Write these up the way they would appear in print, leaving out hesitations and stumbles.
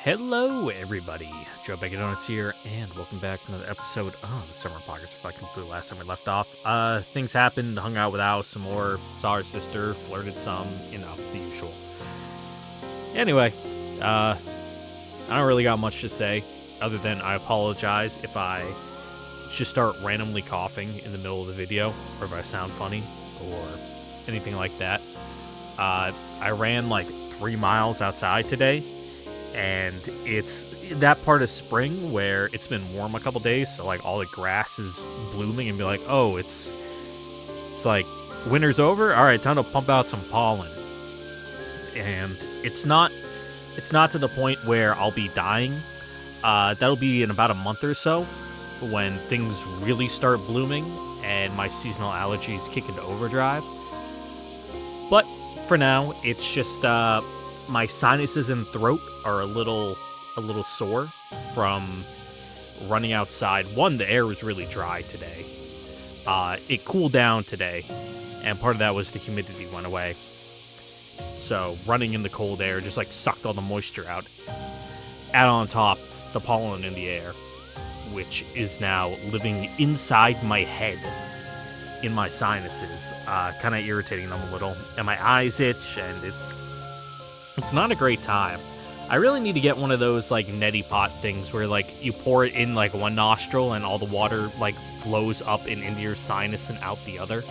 Hello, everybody. Joe Bacon Donuts here, and welcome back to another episode of the Summer Pockets. Reflecting the last time we left off. Things happened. Hung out with Al some more. Saw her sister. Flirted some. The usual. Anyway, I don't really got much to say, other than I apologize if I just start randomly coughing in the middle of the video, or if I sound funny, or anything like that. I ran like 3 miles outside today. And it's that part of spring where it's been warm a couple days, so like all the grass is blooming, and be like, oh, it's like winter's over. All right, time to pump out some pollen. And it's not to the point where I'll be dying. That'll be in about a month or so when things really start blooming and my seasonal allergies kick into overdrive. But for now, it's just my sinuses and throat are a little sore from running outside. One, the air was really dry today. It cooled down today, and part of that was the humidity went away. So running in the cold air just like sucked all the moisture out. Add on top the pollen in the air, which is now living inside my head, in my sinuses, kind of irritating them a little, and my eyes itch, and it's not a great time. I really need to get one of those like neti pot things where like you pour it in like one nostril and all the water like flows up and into your sinus and out the other.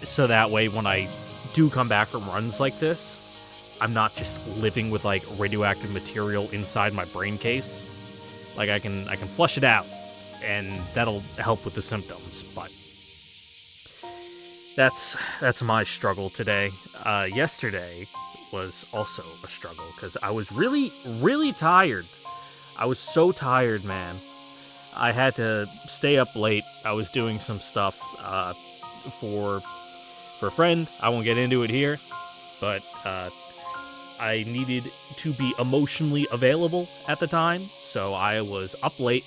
So that way when I do come back from runs like this, I'm not just living with like radioactive material inside my brain case. Like I can flush it out, and that'll help with the symptoms. But that's my struggle today. Yesterday was also a struggle because I was really, really tired. I was so tired, man. I had to stay up late. I was doing some stuff for a friend. I won't get into it here, but I needed to be emotionally available at the time, so I was up late.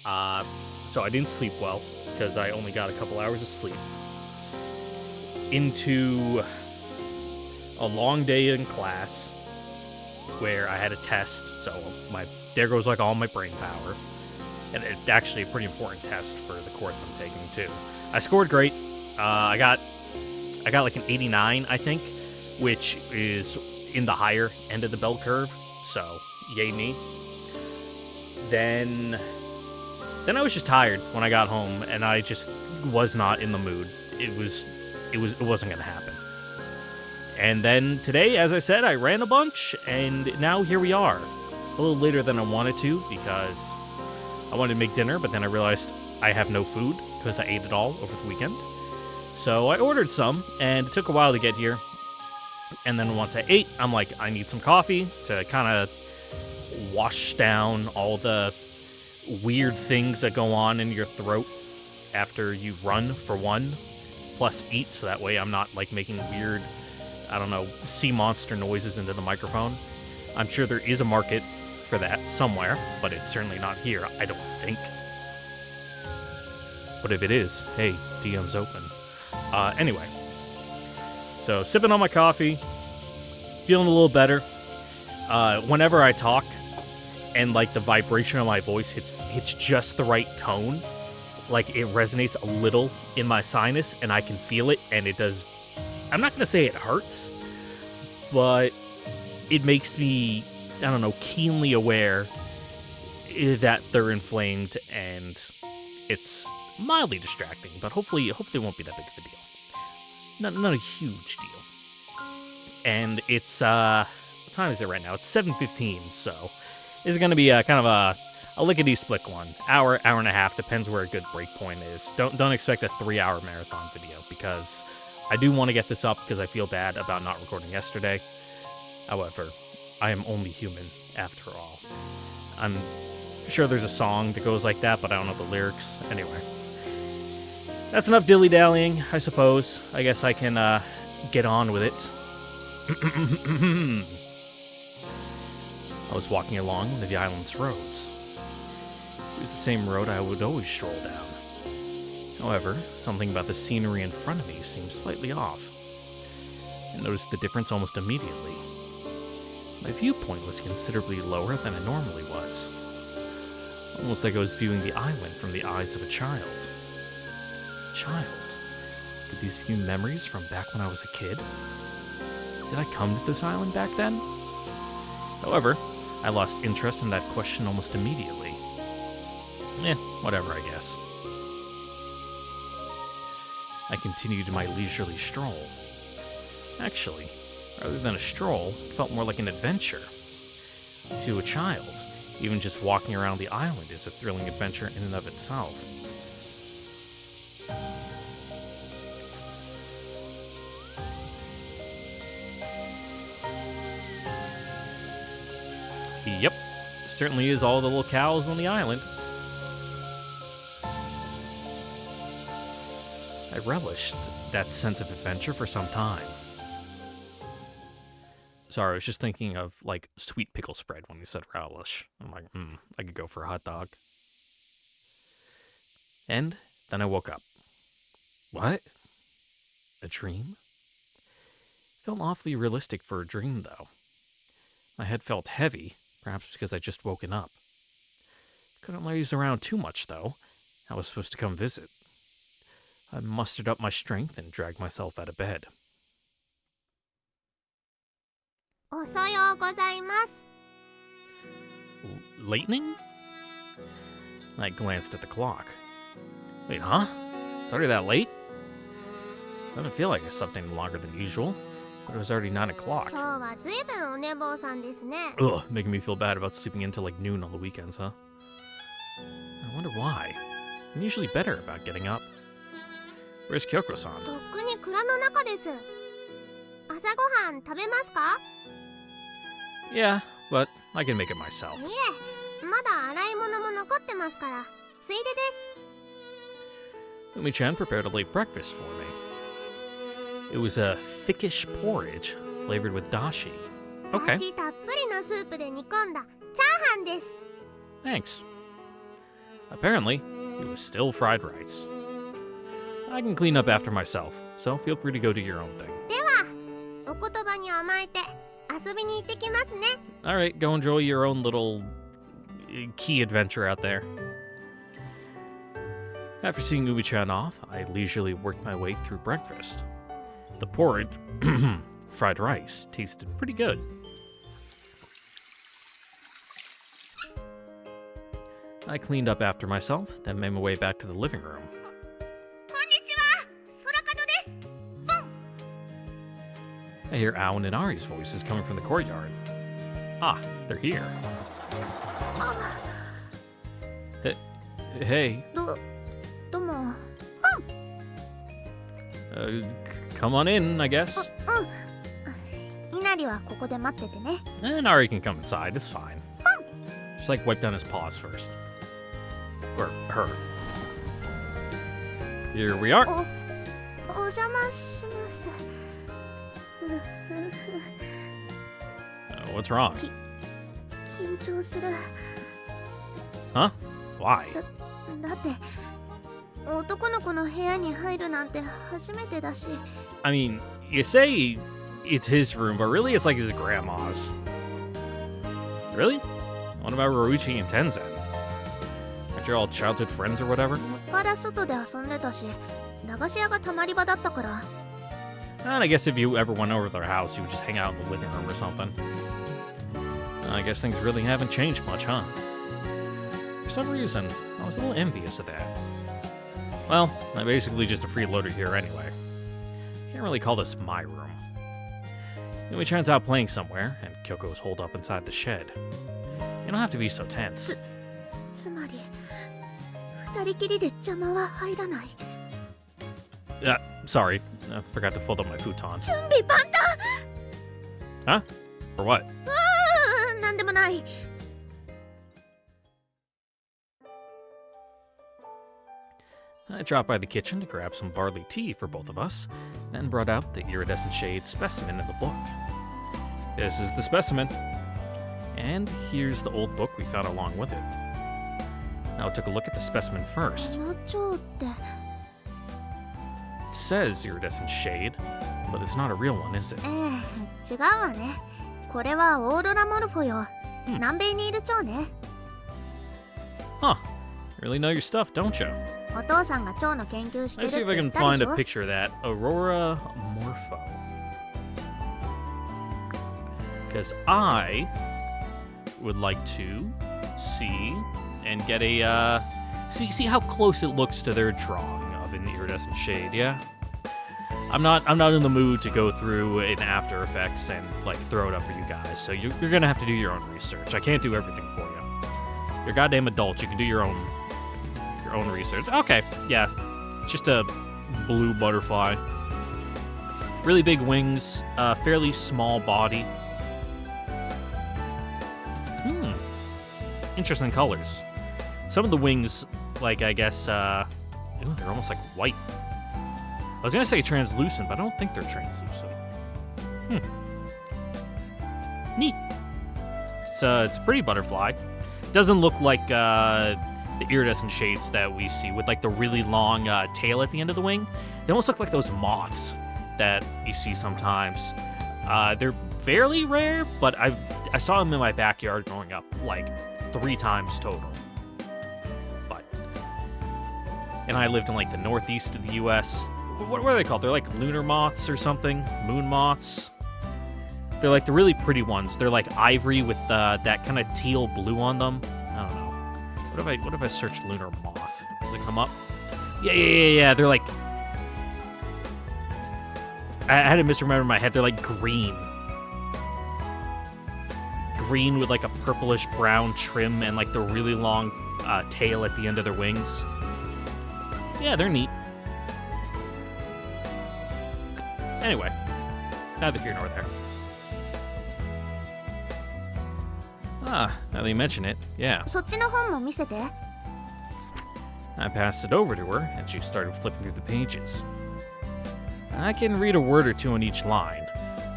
So I didn't sleep well because I only got a couple hours of sleep. Into a long day in class where I had a test, so there goes like all my brain power, and it's actually a pretty important test for the course I'm taking too. I scored great. I got like an 89, I think, which is in the higher end of the bell curve, so yay me. Then I was just tired when I got home, and I just was not in the mood. It wasn't gonna happen. And then today, as I said, I ran a bunch, and now here we are. A little later than I wanted to because I wanted to make dinner, but then I realized I have no food because I ate it all over the weekend. So I ordered some, and it took a while to get here. And then once I ate, I'm like, I need some coffee to kind of wash down all the weird things that go on in your throat after you run, for one, plus eat, so that way I'm not like making weird, I don't know, sea monster noises into the microphone. I'm sure there is a market for that somewhere, but it's certainly not here, I don't think. But if it is, hey, DM's open. Anyway, so sipping on my coffee, feeling a little better. Whenever I talk and like the vibration of my voice hits just the right tone, like it resonates a little in my sinus, and I can feel it, and it does. I'm not gonna say it hurts, but it makes me, I don't know, keenly aware that they're inflamed, and it's mildly distracting, but hopefully it won't be that big of a deal. Not a huge deal. And it's what time is it right now? It's 7:15, so it's gonna be a kind of a lickety-split one. Hour and a half, depends where a good break point is. Don't expect a 3-hour marathon video, because I do want to get this up because I feel bad about not recording yesterday. However, I am only human after all. I'm sure there's a song that goes like that, but I don't know the lyrics. Anyway, that's enough dilly-dallying, I suppose. I guess I can get on with it. I was walking along one of the island's roads. It was the same road I would always stroll down. However, something about the scenery in front of me seemed slightly off. I noticed the difference almost immediately. My viewpoint was considerably lower than it normally was. Almost like I was viewing the island from the eyes of a child. Child? Did these be memories from back when I was a kid? Did I come to this island back then? However, I lost interest in that question almost immediately. Whatever, I guess. I continued my leisurely stroll. Actually, rather than a stroll, it felt more like an adventure. To a child, even just walking around the island is a thrilling adventure in and of itself. Yep, certainly is all the little cows on the island. I relished that sense of adventure for some time. Sorry, I was just thinking of, like, sweet pickle spread when you said relish. I'm like, I could go for a hot dog. And then I woke up. What? A dream? Felt awfully realistic for a dream, though. My head felt heavy, perhaps because I'd just woken up. Couldn't laze around too much, though. I was supposed to come visit. I mustered up my strength and dragged myself out of bed. おそようございます。 Lightning? I glanced at the clock. Wait, huh? It's already that late? I didn't feel like I slept any longer than usual, but it was already 9 o'clock. 今日はずいぶんお寝坊さんですね。 Ugh, making me feel bad about sleeping until like noon on the weekends, huh? I wonder why. I'm usually better about getting up. Where's Kyoko-san? とっくに蔵の中です。朝ごはん食べますか？ Yeah, but I can make it myself. いえ、まだ洗い物も残ってますから、ついでです。 Umi-chan prepared a late breakfast for me. It was a thickish porridge flavored with dashi. だ Okay, したっぷりのスープで煮込んだチャーハンです。 thanks. Apparently, it was still fried rice. I can clean up after myself, so feel free to go do your own thing. では、お言葉に甘えて遊びに行ってきますね。 Alright, go enjoy your own little key adventure out there. After seeing Umi-chan off, I leisurely worked my way through breakfast. The porridge, fried rice, tasted pretty good. I cleaned up after myself, then made my way back to the living room. こんにちは、空門です。ポン。 I hear Aon and Ari's voices coming from the courtyard. Ah, they're here. Hey, どうも。 come on in, I guess. 稲荷はここで待っててね。 And Ari can come inside, it's fine. Just like wipe down his paws first. Or her. Here we are. お邪魔します。 What's wrong? 緊張する。 Huh? Why? だって男の子の部屋に入るなんて初めてだし。 I mean, you say it's his room, but really it's like his grandma's. Really? What about Roichi and Tenzin? Aren't you all childhood friends or whatever? もっぱら外で遊んでたし、駄菓子屋がたまり場だったから。 And I guess if you ever went over to their house, you would just hang out in the living room or something. I guess things really haven't changed much, huh? For some reason, I was a little envious of that. Well, I'm basically just a freeloader here anyway. Can't really call this my room. Umi-chan's out playing somewhere, and Kyoko's holed up inside the shed. You don't have to be so tense. つまり二人きりで邪魔は入らない。 Sorry, I forgot to fold up my futon. 準備万端。 Huh? For what? なんでもない。 I dropped by the kitchen to grab some barley tea for both of us, then brought out the iridescent shade specimen in the book. This is the specimen. And here's the old book we found along with it. Now I took a look at the specimen こ first. の蝶って It says iridescent shade, but it's not a real one, is it? 違うわね。これはオーロラモルフォよ。うん南米にいる蝶ね。 Huh. You really know your stuff, don't you? お父さんが蝶の研究してる Let's って see if I 言 can ったで find し a ょ。 picture of that. Aurora Morpho. Because I would like to see and get a see how close it looks to their drawing of an iridescent shade. Yeah, I'm not in the mood to go through in After Effects and like throw it up for you guys. So you're gonna have to do your own research. I can't do everything for you. You're goddamn adults. You can do your own research. Okay, yeah, just a blue butterfly. Really big wings, fairly small body. Interesting colors. Some of the wings, like, I guess, they're almost like white. I was gonna say translucent, but I don't think they're translucent. Neat. It's a pretty butterfly. Doesn't look like, the iridescent shades that we see with, like, the really long, tail at the end of the wing. They almost look like those moths that you see sometimes. They're fairly rare, but I saw them in my backyard growing up, like, 3 times total. And I lived in like the northeast of the U.S. What are they called? They're like lunar moths or something, moon moths. They're like the really pretty ones. They're like ivory with that kind of teal blue on them. I don't know. What if I search lunar moth? Does it come up? Yeah. They're like, I had to misremember in my head. They're like green with like a purplish brown trim and like the really long tail at the end of their wings. Yeah, they're neat. Anyway, neither here nor there. Now that you mention it, yeah. そっちの本も見せて。 I passed it over to her, and she started flipping through the pages. I can read a word or two on each line,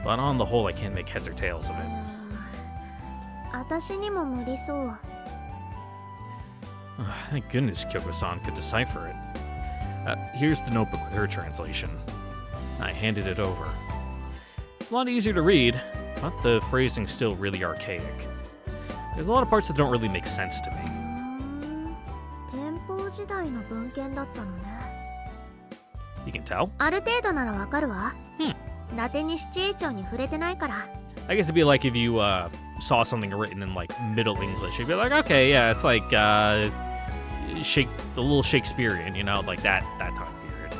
but on the whole, I can't make heads or tails of it. 私にも無理そう。 Thank goodness Kyoko-san could decipher it. Here's the notebook with her translation. I handed it over. It's a lot easier to read, but the phrasing's still really archaic. There's a lot of parts that don't really make sense to me. 天保時代の文献だったのね。 You can tell? ある程度ならわかるわ。伊達に七英朝に触れてないから。 I guess it'd be like if you saw something written in like Middle English. You'd be like, okay, yeah, it's like the little Shakespearean, you know, like that time period.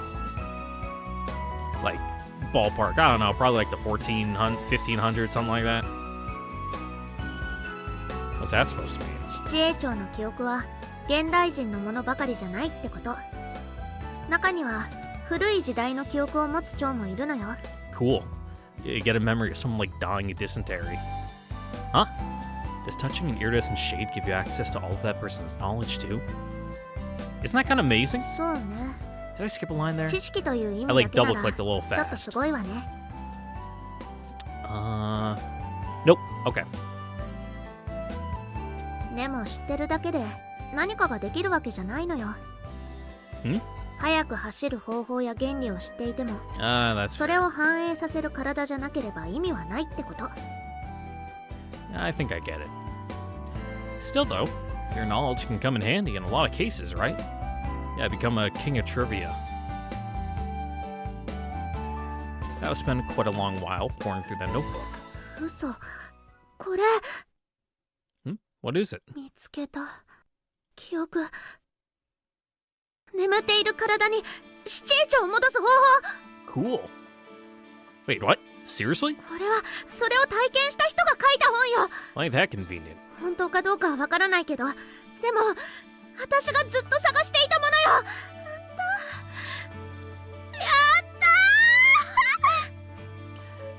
Like ballpark, I don't know, probably like the 1500, something like that. What's that supposed to mean? 七英朝の記憶は現代人のものばかりじゃないってこと。中には古い時代の記憶を持つ蝶もいるのよ。 Cool. You get a memory of someone like dying of dysentery. Huh? Does touching an iridescent shade give you access to all of that person's knowledge too? Isn't that kind of amazing? そうね。 Did I skip a line there? 知識という意 I 味だ like けな double ら clicked a little ちょっとす fast. ごいわね。 Nope. Okay. でも知ってるだけで何かができるわけじゃないのよ。速く走る方法や原理を知っていても、 That's それを反映させる体じゃなければ意味はないってこと。 I think I get it. Still though, your knowledge can come in handy in a lot of cases, right? Yeah, become a king of trivia. That would spend quite a long while pouring through that notebook. 嘘。これ What is it? 見つけた。記憶。眠っている体に七英朝を戻す方法。 Cool. Wait, what? Seriously? これはそれを体験した人が書いた本よ。 Why that convenient? 本当かどうかはわからないけど、でも私がずっと探していたものよ。やっ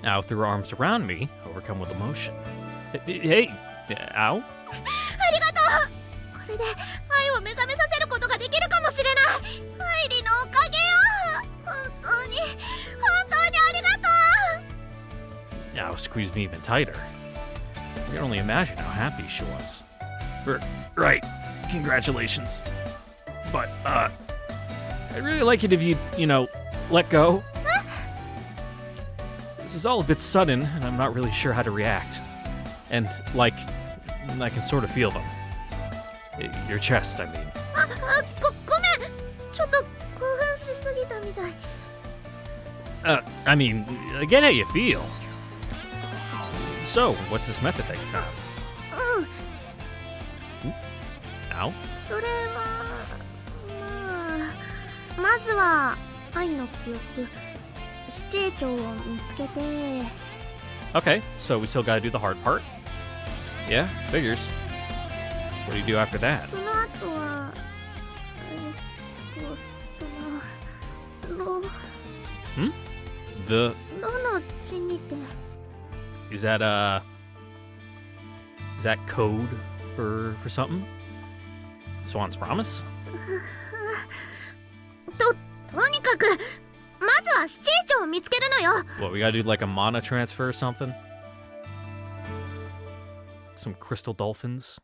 た Now threw her arms around me, overcome with emotion. Hey, ow? ありがとう。これで愛を目覚めさせることができるかもしれない。愛理のおかげよ。本当にありがとう。 Now squeezed me even tighter. I can only imagine how happy she was. Right. Congratulations. But, I'd really like it if you let go. This is all a bit sudden, and I'm not really sure how to react. And, like, I can sort of feel them. Your chest, I mean. ごめんちょっと興奮しすぎたみたい I mean, I get how you feel. So, what's this method that you found? うん Ow? それはまずは愛の記憶七英帳を見つけて Okay, so we still gotta do the hard part? Yeah, figures. What do you do after that? その後はそのThe... ロの地にて Is that code for something? Swan's Promise? とにかくまずは七英帳を見つけるのよ What, we gotta do like a mana transfer or something? Some crystal dolphins?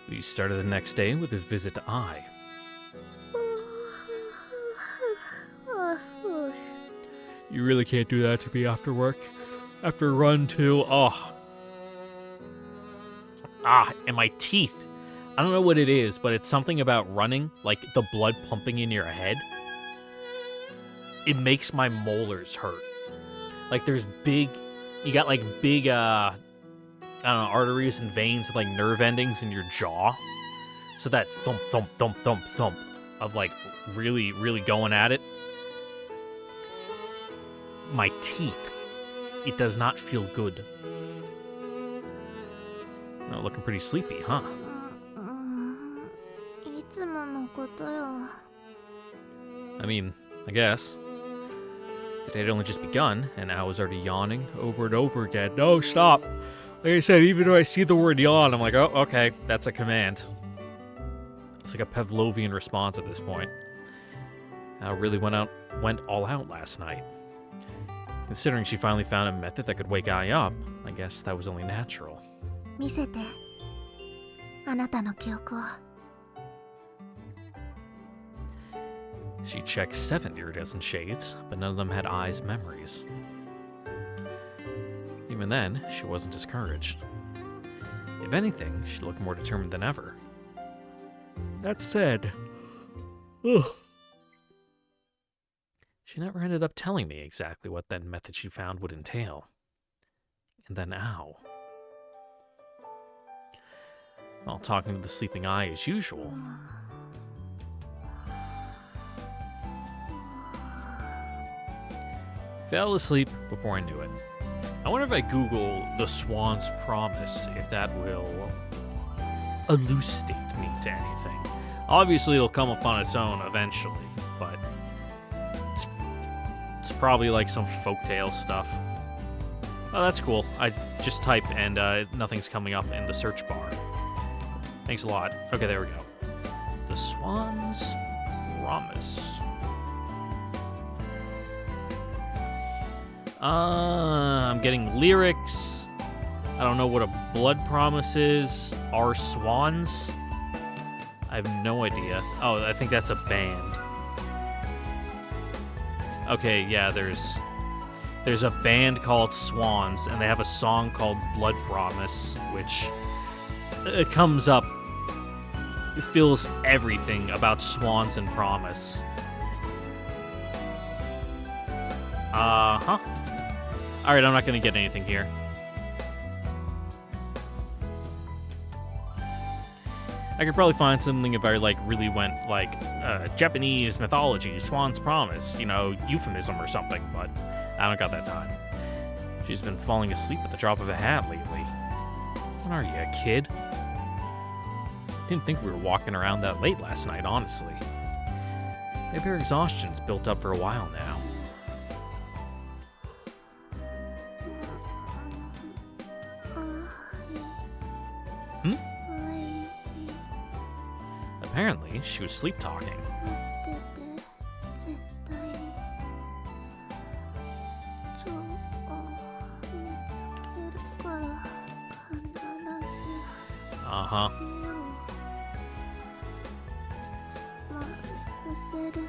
We started the next day with a visit to Ai. You really can't do that to me after work? After a run, too? Oh. And my teeth. I don't know what it is, but it's something about running, like the blood pumping in your head. It makes my molars hurt. Like there's big, you got like big, I don't know, arteries and veins and like nerve endings in your jaw. So that thump, thump, thump, thump, thump of like really, really going at it. My teeth. It does not feel good. Oh, looking pretty sleepy, huh? いつものことよ I mean, I guess. The day had only just begun, and I was already yawning over and over again. No, stop! Like I said, even though I see the word yawn, I'm like, oh, okay, that's a command. It's like a Pavlovian response at this point. I really went all out last night. Considering she finally found a method that could wake Ai up, I guess that was only natural. 見せてあなたの記憶を She checked 7 iridescent shades, but none of them had Ai's memories. Even then, she wasn't discouraged. If anything, she looked more determined than ever. That said, she never ended up telling me exactly what that method she found would entail. And then ow. While talking to the sleeping Ai as usual. Fell asleep before I knew it. I wonder if I Google the Swan's Promise, if that will elucidate me to anything. Obviously, it'll come up on its own eventually, but it's probably like some folktale stuff. Oh, that's cool. I just type and nothing's coming up in the search bar. Thanks a lot. Okay, there we go. The Swan's Promise. I'm getting lyrics. I don't know what a blood promise is. Our swans? I have no idea. Oh, I think that's a band. Okay, yeah, there's a band called Swans, and they have a song called Blood Promise, which it comes up. It feels everything about swans and promise. Uh-huh. Alright, I'm not gonna get anything here. I could probably find something if I, like, really went, like, Japanese mythology, Swan's Promise, you know, euphemism or something, but I don't got that time. She's been falling asleep at the drop of a hat lately. What are you, a kid? Didn't think we were walking around that late last night, honestly. Maybe her exhaustion's built up for a while now. Apparently, she was sleep-talking. Uh-huh. まさせる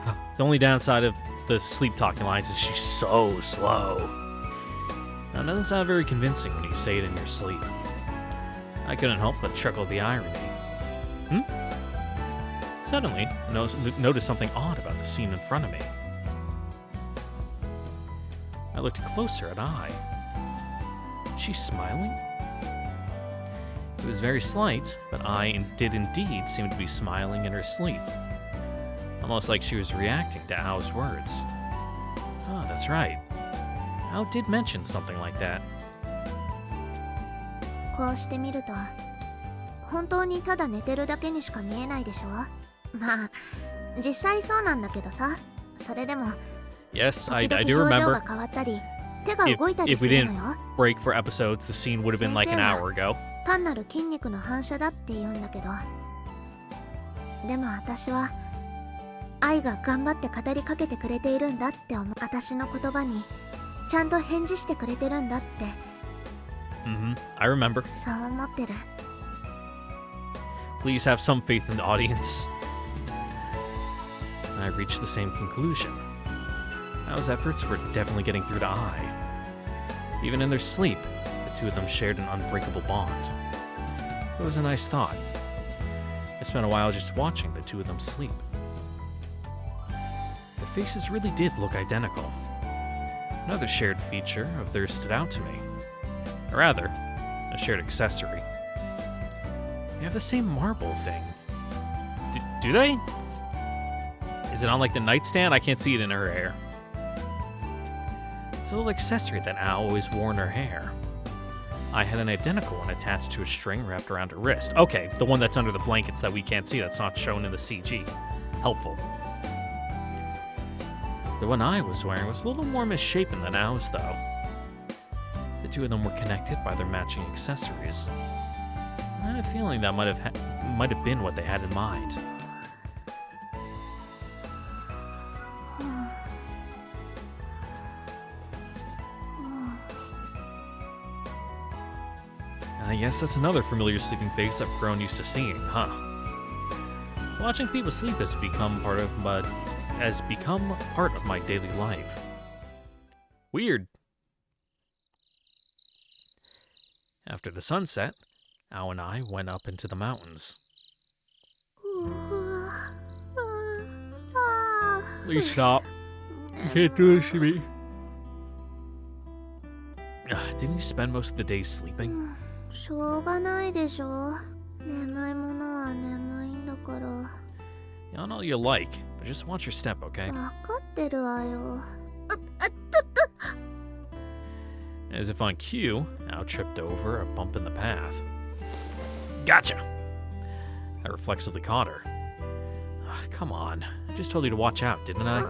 から The only downside of the sleep talking lines is she's so slow. Now, it doesn't sound very convincing when you say it in your sleep. I couldn't help but chuckle at the irony. Suddenly, I noticed something odd about the scene in front of me. I looked closer at Ai. Was she smiling? It was very slight, but Ai did indeed seem to be smiling in her sleep. Almost like she was reacting to Ao's words. Ah, that's right. Ao did mention something like that. こうして見ると本当にただ寝てるだけにしか見えないでしょ。まあ実際そうなんだけどさ。それでも Yes, I 時 do 々表情 remember. が変わったり手が動いたり If す we るの didn't よ。 break for episodes, the scene would have been like an hour ago. 単なる筋肉の反射だって言うんだけど、でも私は愛が頑張って語りかけてくれているんだって思う。私の言葉にちゃんと返事してくれてるんだって。I remember. そう思ってる。 Please have some faith in the audience. I reached the same conclusion. Ao's efforts were definitely getting through to Ai. Even in their sleep, the two of them shared an unbreakable bond. It was a nice thought. I spent a while just watching the two of them sleep. Their faces really did look identical. Another shared feature of theirs stood out to me. Or rather, a shared accessory. They have the same marble thing. Do they? Is it on like the nightstand? I can't see it in her hair. It's a little accessory that Ao always wore in her hair. I had an identical one attached to a string wrapped around her wrist. Okay, the one that's under the blankets that we can't see, that's not shown in the CG. Helpful. The one I was wearing was a little more misshapen than Ao's, though. The two of them were connected by their matching accessories. I had a feeling that might have been what they had in mind. I guess that's another familiar sleeping face I've grown used to seeing, huh? Watching people sleep has become part of my daily life. Weird. After the sunset, Ao and I went up into the mountains. Please stop. You can't do this to me. Didn't you spend most of the day sleeping? しょうがないでしょ。眠いものは眠いんだから。 Yawn all you like, but just watch your step, okay? わかってるわよ。As if on cue, Ao tripped over a bump in the path. Gotcha! I reflexively caught her. Come on. I just told you to watch out, didn't I?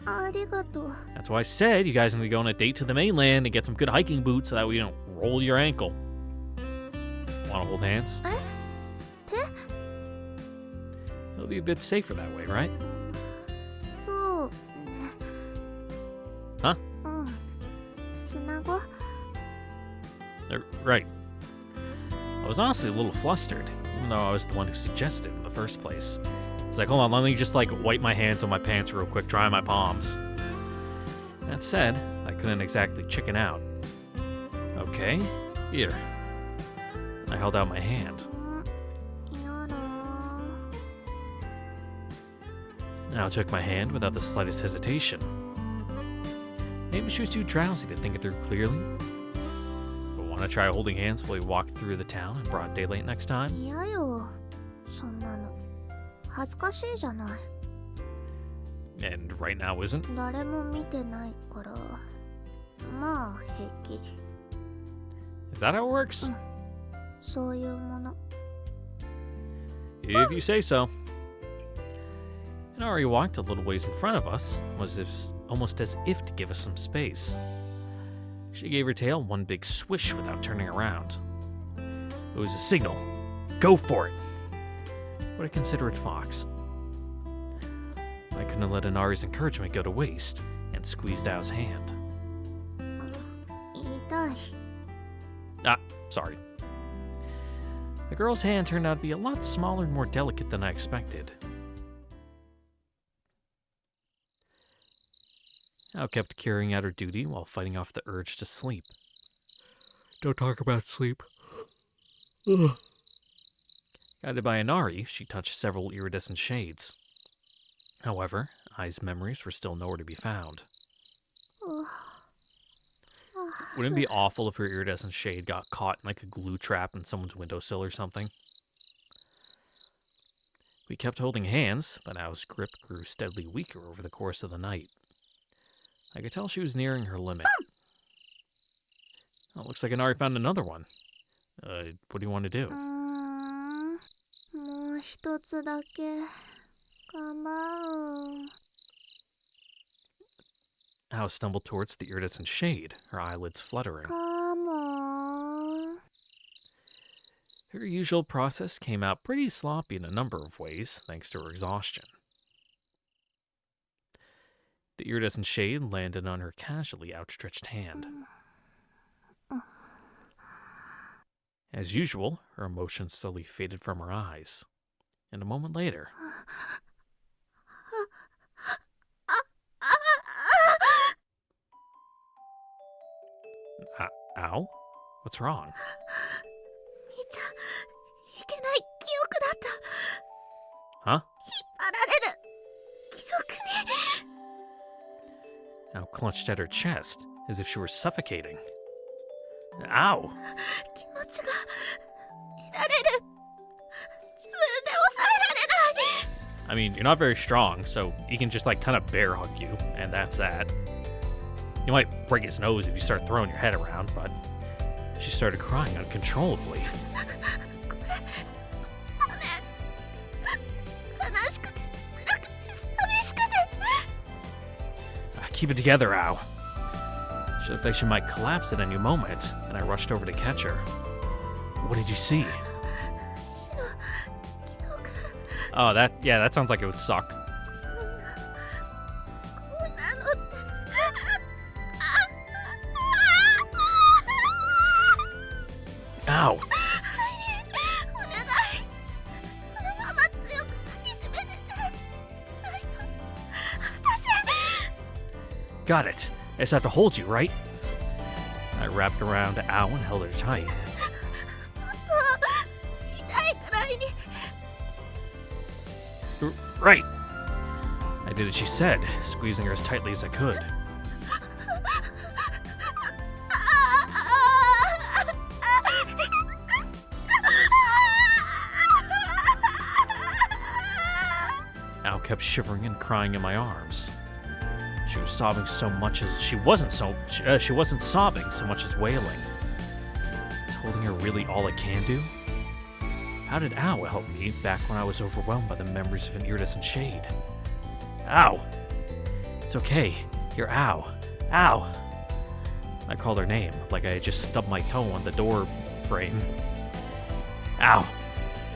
ありがとう。 That's why I said you guys need to go on a date to the mainland and get some good hiking boots so that way you don't roll your ankle. Want to hold hands? 手？ It'll be a bit safer that way, right? そうね。 Huh? うん。つなごう。 Right. I was honestly a little flustered, even though I was the one who suggested it in the first place. I was like, hold on, let me just wipe my hands on my pants real quick, dry my palms. That said, I couldn't exactly chicken out. Okay, here. I held out my hand. やだ。 Ao took my hand without the slightest hesitation. Maybe she was too drowsy to think it through clearly. But want to try holding hands while we walk through the town in broad daylight next time? 嫌よ。そんなの。恥ずかしいじゃない。 And right now isn't? 誰も見てないから。まあ平気。 Is that how it works? そういうもの。 If you say so. Inari walked a little ways in front of us, almost as if to give us some space. She gave her tail one big swish without turning around. It was a signal. Go for it! What a considerate fox. I couldn't let Inari's encouragement go to waste, and squeezed Ao's hand. 痛い。sorry. The girl's hand turned out to be a lot smaller and more delicate than I expected. Ao kept carrying out her duty while fighting off the urge to sleep. Don't talk about sleep. Ugh. Guided by Inari, she touched several iridescent shades. However, Ai's memories were still nowhere to be found. Wouldn't it be awful if her iridescent shade got caught in like a glue trap in someone's windowsill or something? We kept holding hands, but Ao's grip grew steadily weaker over the course of the night. I could tell she was nearing her limit. Oh, looks like Inari found another one. What do you want to do? もう一つだけ構う。 Ao stumbled towards the iridescent shade, her eyelids fluttering. Come on. Her usual process came out pretty sloppy in a number of ways, thanks to her exhaustion. The iridescent shade landed on her casually outstretched hand. As usual, her emotion slowly faded from her eyes. And a moment later... Ao? What's wrong? 見ちゃいけない記憶だった。 Huh? 引っ張られる記憶に。 Ao clutched at her chest, as if she were suffocating. Ow! 気持ちが乱れる。自分で抑えられない。 I mean, you're not very strong, so he can just, like, kind of bear hug you, and that's that. You might break his nose if you start throwing your head around, but she started crying uncontrollably. これダメ。悲しくて辛くて寂しくて。 Keep it together, Ao. She looked like she might collapse at any moment, and I rushed over to catch her. What did you see? 死の記憶。 Oh, that sounds like it would suck. こんなのって。 Ow! お願い。そのまま強く抱きしめてて。ないと私。 Got it. I just have to hold you, right? I wrapped around Ao and held her tight. もっと痛いくらいに。 Right. I did as she said, squeezing her as tightly as I could. Ao kept shivering and crying in my arms. She was sobbing so much as she wasn't sobbing so much as wailing. Is holding her really all it can do? How did Ao help me back when I was overwhelmed by the memories of an iridescent shade? Ao! It's okay. You're Ao. Ao! I called her name, like I had just stubbed my toe on the door frame. Ao!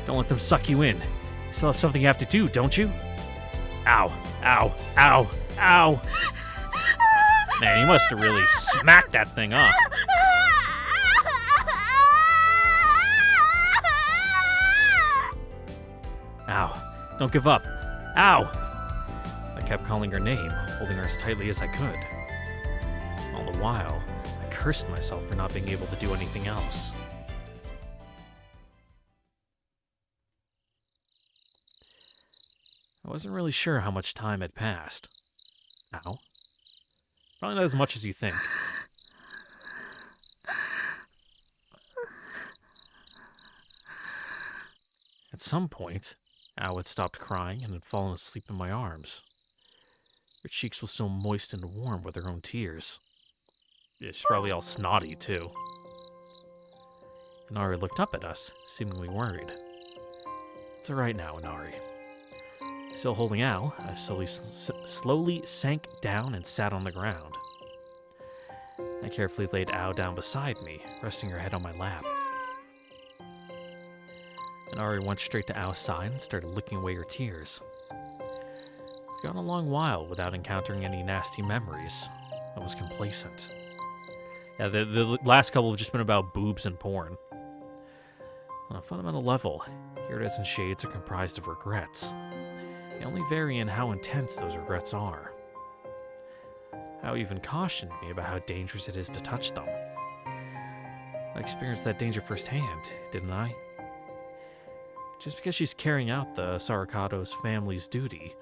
Don't let them suck you in. You still have something you have to do, don't you? Ow! Ow! Ow! Ow! Man, you must have really smacked that thing up. Ow. Don't give up. Ow! I kept calling her name, holding her as tightly as I could. All the while, I cursed myself for not being able to do anything else. I wasn't really sure how much time had passed. Ow. Probably not as much as you think. At some point, Ao had stopped crying and had fallen asleep in my arms. Her cheeks were still moist and warm with her own tears. Yeah, she's probably all snotty, too. Inari looked up at us, seemingly worried. It's alright now, Inari. Still holding Ao, I slowly sank down and sat on the ground. I carefully laid Ao down beside me, resting her head on my lap. Inari went straight to Ao's side and started licking away her tears. We'd gone a long while without encountering any nasty memories. I was complacent. Yeah, the last couple have just been about boobs and porn. On a fundamental level, iridescent shades are comprised of regrets. They only vary in how intense those regrets are. How even cautioned me about how dangerous it is to touch them. I experienced that danger firsthand, didn't I? Just because she's carrying out the Sarakado's family's duty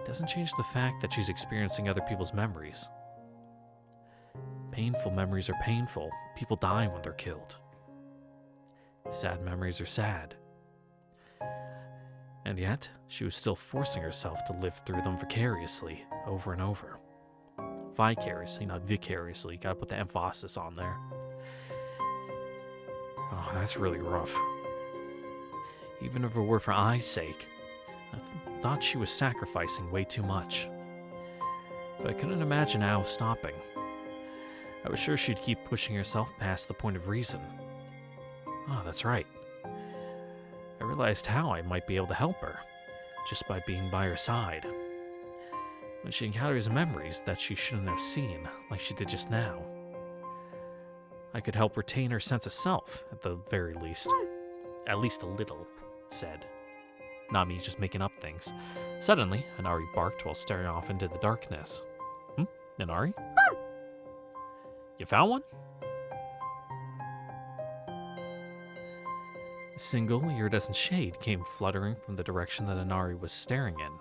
doesn't change the fact that she's experiencing other people's memories. Painful memories are painful. People die when they're killed. Sad memories are sad. And yet, she was still forcing herself to live through them vicariously, over and over. Vicariously, not vicariously. Gotta put the emphasis on there. Oh, that's really rough. Even if it were for Ai's sake, I thought she was sacrificing way too much. But I couldn't imagine Ao stopping. I was sure she'd keep pushing herself past the point of reason. Oh, that's right. I realized how I might be able to help her, just by being by her side. When she encounters memories that she shouldn't have seen, like she did just now, I could help retain her sense of self, at the very least. At least a little, it said. Not me just making up things. Suddenly, Inari barked while staring off into the darkness. Inari? You found one? A single iridescent shade came fluttering from the direction that Inari was staring in.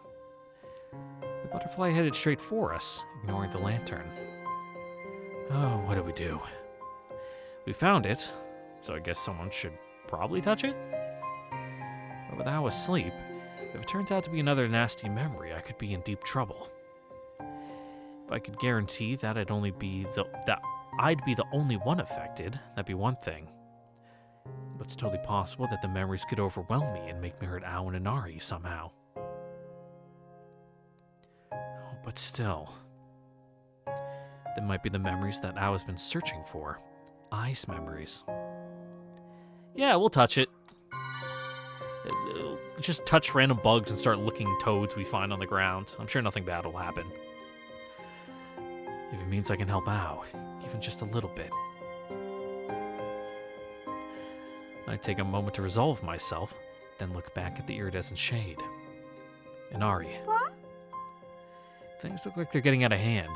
The butterfly headed straight for us, ignoring the lantern. Oh, what do we do? We found it, so I guess someone should probably touch it? But with Ao asleep, if it turns out to be another nasty memory, I could be in deep trouble. If I could guarantee that I'd be the only one affected, that'd be one thing. But it's totally possible that the memories could overwhelm me and make me hurt Ao and Inari somehow. Oh, but still, they might be the memories that Ao has been searching for. Ai's memories. Yeah, we'll touch it. Just touch random bugs and start licking toads we find on the ground. I'm sure nothing bad will happen. If it means I can help Ao, even just a little bit. I take a moment to resolve myself, then look back at the iridescent shade. Inari. Huh? Things look like they're getting out of hand.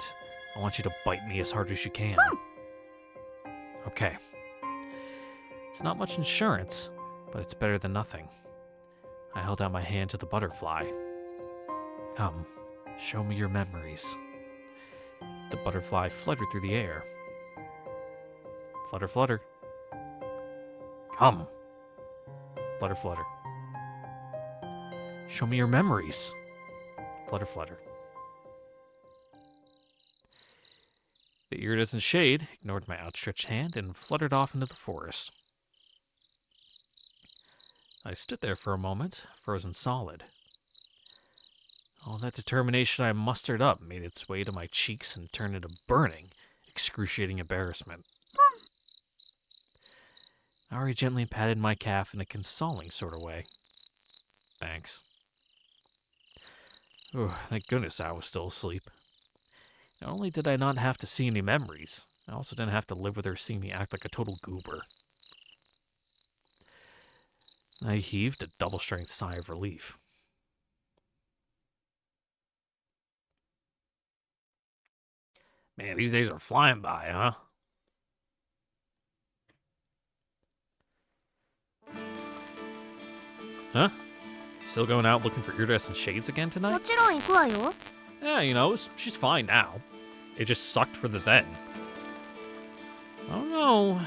I want you to bite me as hard as you can. Okay. It's not much insurance, but it's better than nothing. I held out my hand to the butterfly. Come, show me your memories. The butterfly fluttered through the air. Flutter, flutter. Come. Flutter, flutter. Show me your memories. Flutter, flutter. The iridescent shade ignored my outstretched hand and fluttered off into the forest. I stood there for a moment, frozen solid. All that determination I mustered up made its way to my cheeks and turned into burning, excruciating embarrassment. Ari gently patted my calf in a consoling sort of way. Thanks. Oh, thank goodness I was still asleep. Not only did I not have to see any memories, I also didn't have to live with her seeing me act like a total goober. I heaved a double-strength sigh of relief. Man, these days are flying by, huh? Huh? Still going out looking for iridescent shades again tonight? もちろん行くわよ。 Yeah, you know, she's fine now. It just sucked for the then. I don't know.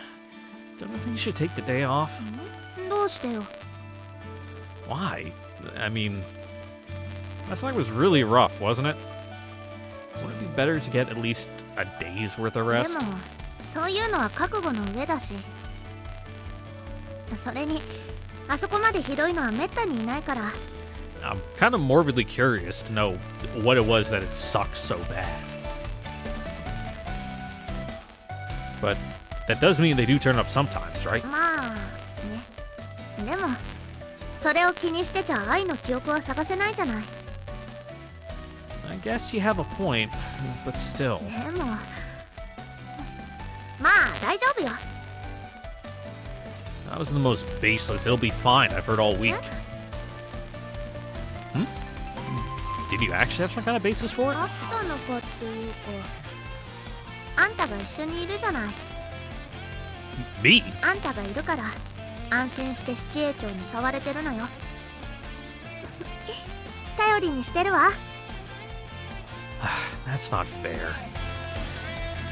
Don't you think you should take the day off? どうしてよ。 Why? I mean, last night was really rough, wasn't it? Wouldn't it be better to get at least a day's worth of で rest? も、そういうのは覚悟の上だし。それに、あそこまでひどいのはめったにいないから。 I'm kind of morbidly curious to know what it was that it sucked so bad. But that does mean they do turn up sometimes, right? まあ、ね。でも、それを気にしてちゃ愛の記憶は探せないじゃない。 I guess you have a point, but still. でも、まあ大丈夫よ。 That was the most baseless. It'll be fine. I've heard all week. Did you actually have some kind of basis for it? あったのかっていうか、あんたが一緒にいるじゃない。 Me? あんたがいるから安心して七英長に触れてるのよ。頼りにしてるわ。 That's not fair.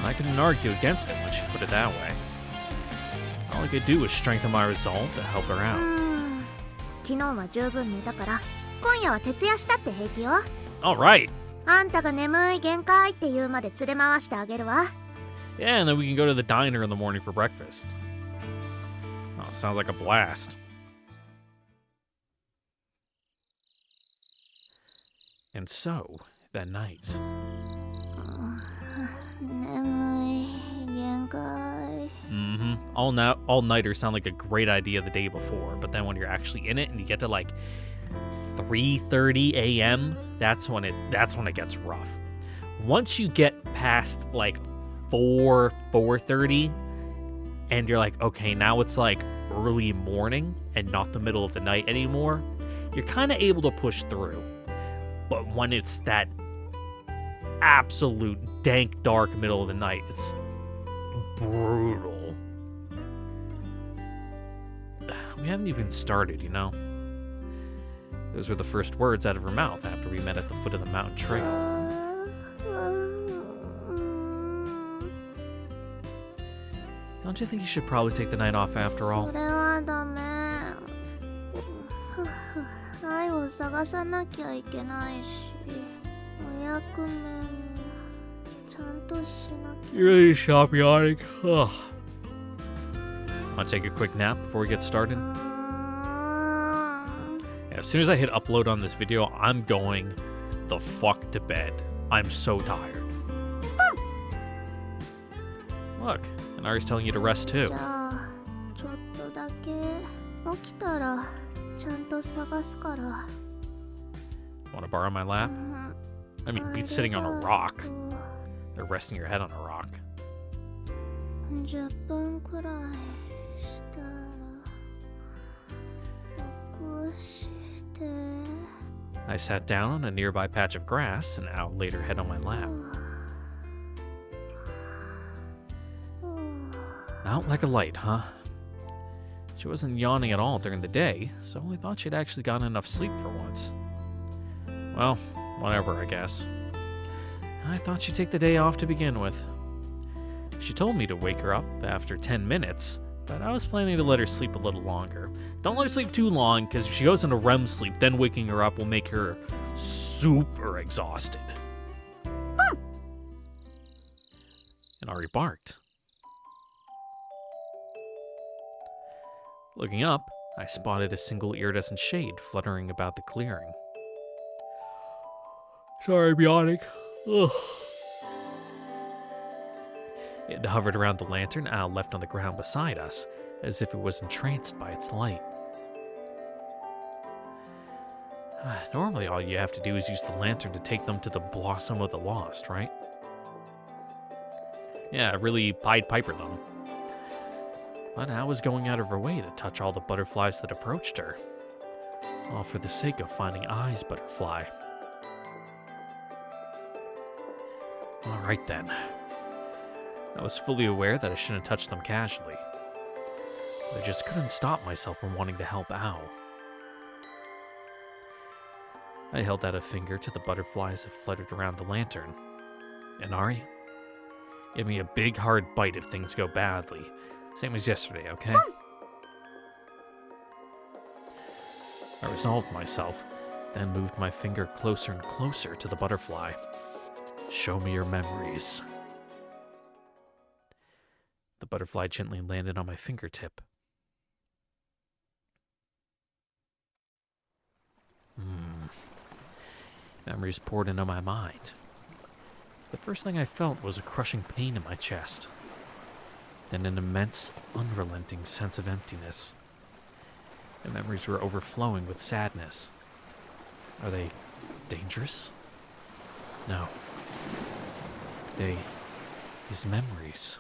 I couldn't argue against it when she put it that way. All I could do was strengthen my resolve to help her out. 昨日は十分寝たから今夜は徹夜したって平気よ。 Alright. あんたが眠い限界って言うまで連れ回してあげるわ。 Yeah, and then we can go to the diner in the morning for breakfast. Oh, sounds like a blast. And so, that night. 眠い限界。 All-nighters sound like a great idea the day before, but then when you're actually in it and you get to like 3:30 a.m., that's when it gets rough. Once you get past like 4:30 and you're like, okay, now it's like early morning and not the middle of the night anymore, you're kind of able to push through. But when it's that absolute dank dark middle of the night, it's brutal. We haven't even started, you know? Those were the first words out of her mouth after we met at the foot of the mountain trail. Don't you think you should probably take the night off after all? それはダメ。愛を探さなきゃいけないし、お役目もちゃんとしなきゃ。 You ready to stop yawning? Ugh. Want to take a quick nap before we get started? As soon as I hit upload on this video, I'm going the fuck to bed. I'm so tired. Look, Inari's telling you to rest too. じゃあちょっとだけ起きたらちゃんと探すから。 Want to borrow my lap? I mean, be sitting on a rock. They're resting your head on a rock. 10分くらいしたら起こして。 I sat down on a nearby patch of grass and Al laid her head on my lap. Out like a light, huh? She wasn't yawning at all during the day, so I thought she'd actually gotten enough sleep for once. Well, whatever, I guess. I thought she'd take the day off to begin with. She told me to wake her up after 10 minutes, but I was planning to let her sleep a little longer. Don't let her sleep too long, because if she goes into REM sleep, then waking her up will make her super exhausted. And Ari barked. Looking up, I spotted a single iridescent shade fluttering about the clearing. Sorry, I'm yawning. Ugh. It hovered around the lantern Al left on the ground beside us, as if it was entranced by its light. Normally all you have to do is use the lantern to take them to the Blossom of the Lost, right? Yeah, really Pied Piper them. But Al was going out of her way to touch all the butterflies that approached her. All for the sake of finding Ai's butterfly. Alright then. I was fully aware that I shouldn't touch them casually. But I just couldn't stop myself from wanting to help Al. I held out a finger to the butterflies that fluttered around the lantern. And Ari, give me a big hard bite if things go badly. Same as yesterday, okay? I resolved myself, then moved my finger closer and closer to the butterfly. Show me your memories. The butterfly gently landed on my fingertip. Memories poured into my mind. The first thing I felt was a crushing pain in my chest. Then an immense, unrelenting sense of emptiness. The memories were overflowing with sadness. Are they dangerous? No. These memories,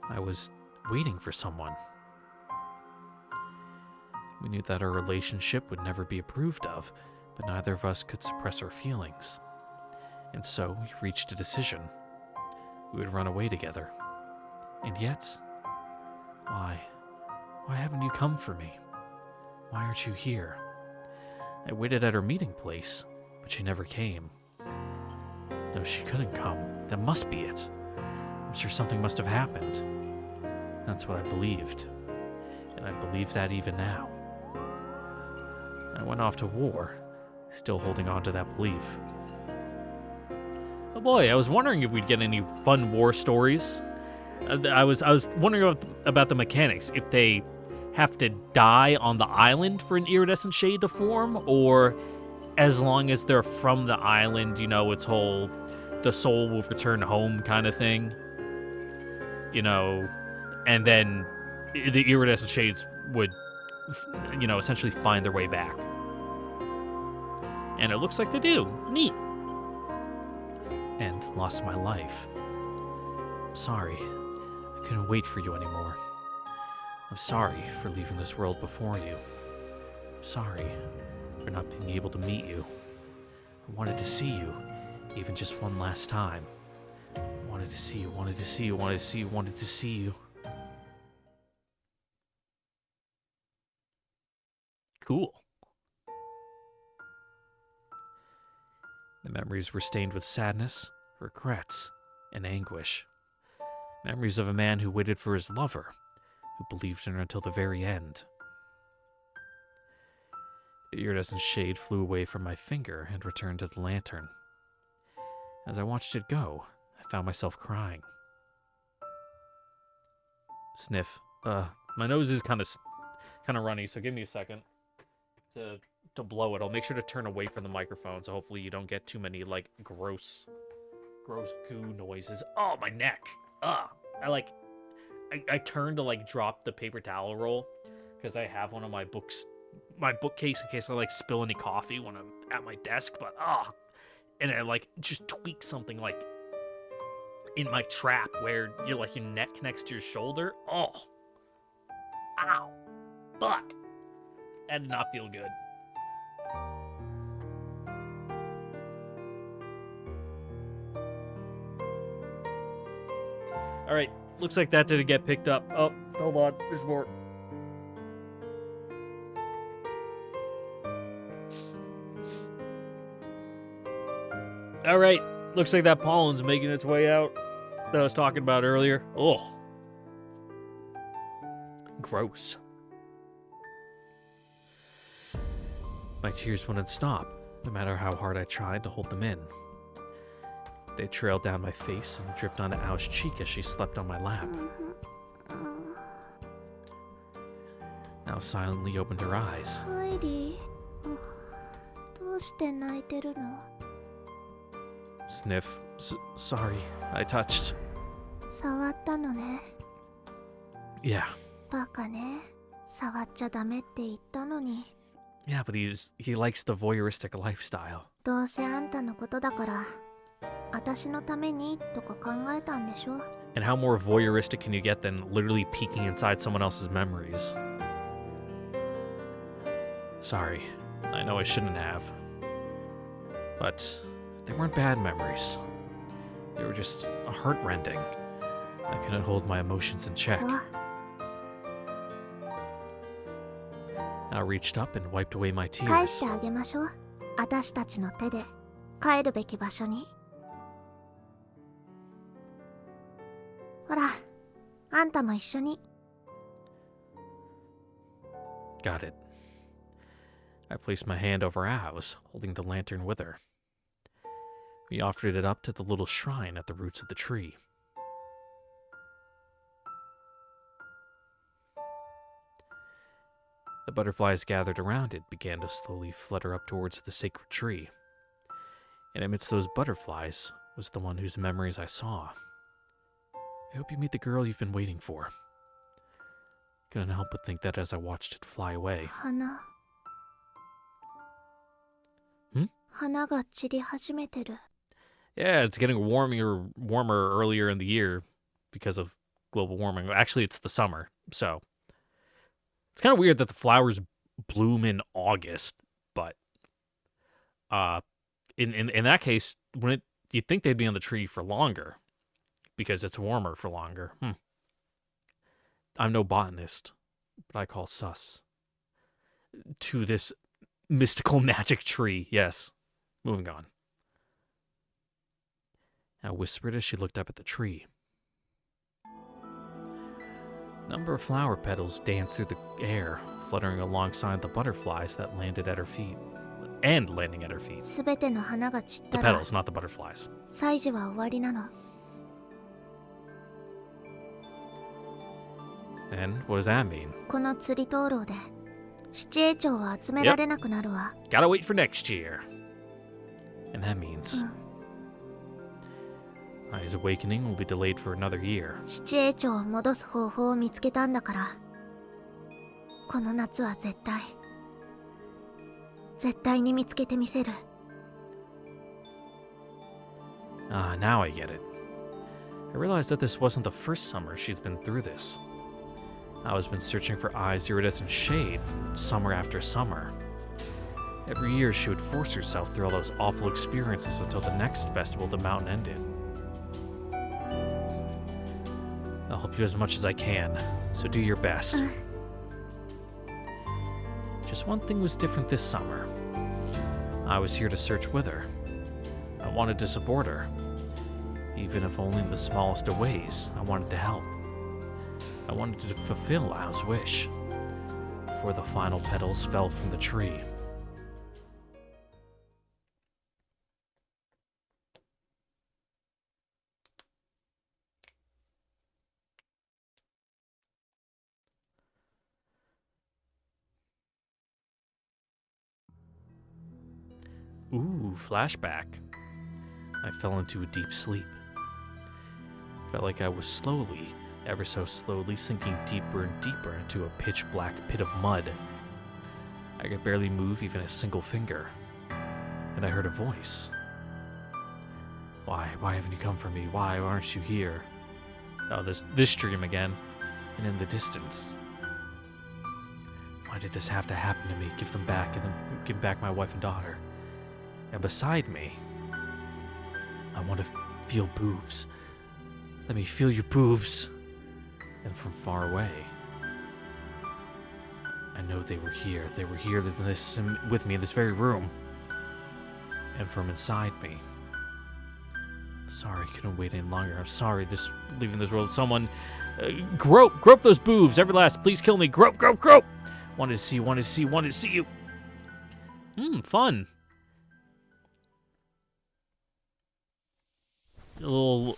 I was waiting for someone. We knew that our relationship would never be approved of, but neither of us could suppress our feelings. And so we reached a decision. We would run away together. And yet, why? Why haven't you come for me? Why aren't you here? I waited at her meeting place, but she never came. No, she couldn't come. That must be it. I'm sure something must have happened. That's what I believed. And I believe that even now. I went off to war, still holding on to that belief. Oh boy, I was wondering if we'd get any fun war stories. I was wondering about the mechanics. If they have to die on the island for an iridescent shade to form, or as long as they're from the island, you know, it's whole the soul will return home kind of thing. You know, and then the iridescent shades would, you know, essentially find their way back. And it looks like they do. Neat. And lost my life. I'm sorry. I couldn't wait for you anymore. I'm sorry for leaving this world before you. I'm sorry for not being able to meet you. I wanted to see you, even just one last time. I wanted to see you, wanted to see you, wanted to see you, wanted to see you. Cool. The memories were stained with sadness, regrets, and anguish. Memories of a man who waited for his lover, who believed in her until the very end. The iridescent shade flew away from my finger and returned to the lantern. As I watched it go, I found myself crying. Sniff. My nose is kind of runny, so give me a second to blow it. I'll make sure to turn away from the microphone, so hopefully you don't get too many, like, gross goo noises. Oh, my neck. I turned to, like, drop the paper towel roll, because I have one of my bookcase in case I, like, spill any coffee when I'm at my desk, but, and I, like, just tweak something, like, in my trap where your neck connects to your shoulder. Oh. Ow. Fuck. That did not feel good. Alright, looks like that didn't get picked up. Oh, hold on, there's more. Alright, looks like that pollen's making its way out that I was talking about earlier. Oh. Gross. My tears wouldn't stop, no matter how hard I tried to hold them in. They trailed down my face and dripped onto Ao's cheek as she slept on my lap. Ao silently opened her eyes. Sniff. Sorry, I touched. Yeah. Yeah, but he likes the voyeuristic lifestyle. And how more voyeuristic can you get than literally peeking inside someone else's memories? Sorry, I know I shouldn't have. But they weren't bad memories. They were just heartrending. I couldn't hold my emotions in check. I reached up and wiped away my tears. Got it. I placed my hand over Ao's, holding the lantern with her. We offered it up to the little shrine at the roots of the tree. The butterflies gathered around it began to slowly flutter up towards the sacred tree. And amidst those butterflies was the one whose memories I saw. I hope you meet the girl you've been waiting for. Couldn't help but think that as I watched it fly away. Yeah, it's getting warmer earlier in the year because of global warming. Actually, it's the summer, so it's kind of weird that the flowers bloom in August. But in that case, you'd think they'd be on the tree for longer because it's warmer for longer. I'm no botanist, but I call sus to this mystical magic tree. Yes. Moving on. I whispered as she looked up at the tree. A number of flower petals danced through the air, fluttering alongside the butterflies that landed at her feet. And landing at her feet. すべての花が散っ The たら petals, not the butterflies. 祭事は終わりなの。 And what does that mean? この釣り灯籠で七英鳥は集められなくなるわ。 Gotta wait for next year. And that means Ai's awakening will be delayed for another year. 七英鳥を戻す方法を見つけたんだから、この夏は絶対に見つけてみせる。 Ah, now I get it. I realized that this wasn't the first summer she's been through this. Ai's been searching for Ai's iridescent shades summer after summer. Every year she would force herself through all those awful experiences until the next festival of the mountain ended. I'll help you as much as I can, so do your best. Just one thing was different this summer. I was here to search with her. I wanted to support her. Even if only in the smallest of ways, I wanted to help. I wanted to fulfill Ao's wish before the final petals fell from the tree. Ooh, flashback. I fell into a deep sleep. Felt like I was slowly, ever so slowly, sinking deeper and deeper into a pitch-black pit of mud. I could barely move even a single finger. And I heard a voice. Why haven't you come for me? Why aren't you here? Oh, this dream again. And in the distance. Why did this have to happen to me? Give them back, give back my wife and daughter. And beside me, I want to feel boobs. Let me feel your boobs. And from far away, I know they were here. They were here with me in this very room. And from inside me, sorry, I couldn't wait any longer. I'm sorry, leaving this world. Someone, grope those boobs. Every last, please kill me. Grope. Wanted to see you. Fun. A little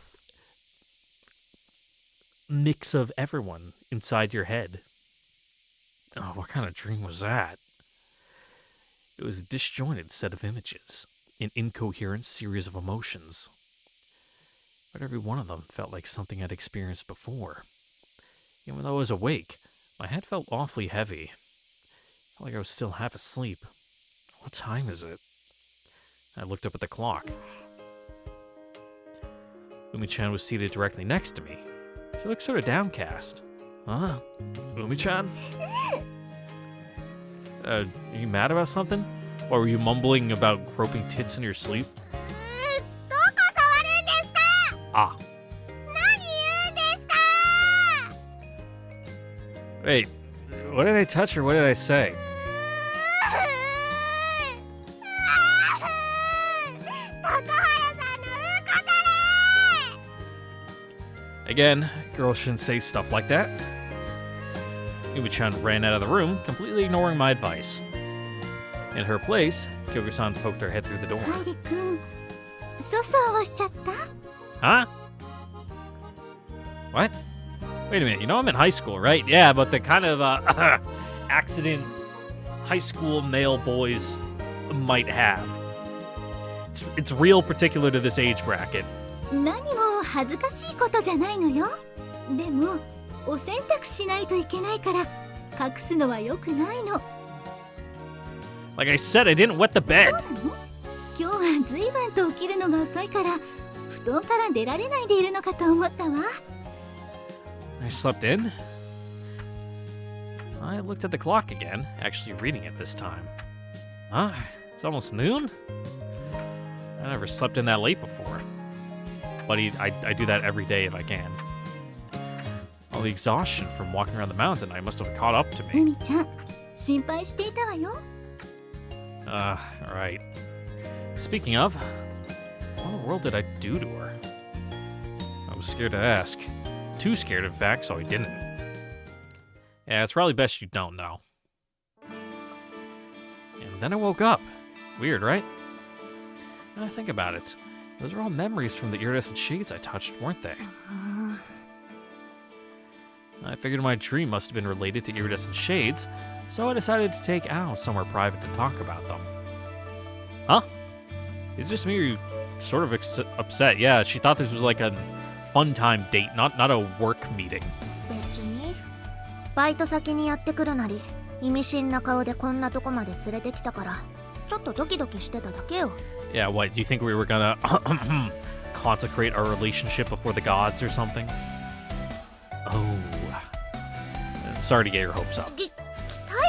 mix of everyone inside your head. Oh, what kind of dream was that? It was a disjointed set of images, an incoherent series of emotions. But every one of them felt like something I'd experienced before. Even though I was awake, my head felt awfully heavy. I felt like I was still half asleep. What time is it? I looked up at the clock. Umi-chan was seated directly next to me. She looked sort of downcast. Huh? Umi-chan? Are you mad about something? Or were you mumbling about groping tits in your sleep? Ah. Wait, what did I touch or what did I say? Again, girls shouldn't say stuff like that. Umi-chan ran out of the room, completely ignoring my advice. In her place, Kyogo-san poked her head through the door. Huh? What? Wait a minute, you know I'm in high school, right? Yeah, but the kind of accident high school male boys might have. It's real particular to this age bracket. 何も恥ずかしいことじゃないのよ。でもお洗濯しないといけないから隠すのは良くないの。 Like I said, I didn't wet the bed. そうなの？今日は随分と起きるのが遅いから布団から出られないでいるのかと思ったわ。 I slept in. I looked at the clock again, actually reading it this time. Huh? It's almost noon? I never slept in that late before. But I do that every day if I can. All the exhaustion from walking around the mountain I must have caught up to う me. みちゃん心配していたわよ。 Right. Speaking of, what in the world did I do to her? I was scared to ask. Too scared, in fact, so I didn't. Yeah, it's probably best you don't know. And then I woke up. Weird, right? Now I think about it. Those are all memories from the iridescent shades I touched, weren't they? I figured my dream must have been related to iridescent shades, so I decided to take Al somewhere private to talk about them. Huh? Is it just me or you sort of upset? Yeah, she thought this was like a fun time date, not a work meeting. 別にバイト先にやってくるなり意味深な顔でこんなとこまで連れてきたからちょっとドキドキしてただけよ。 Yeah, what, do you think we were gonna consecrate our relationship before the gods or something? Oh. I'm sorry to get your hopes up. 期待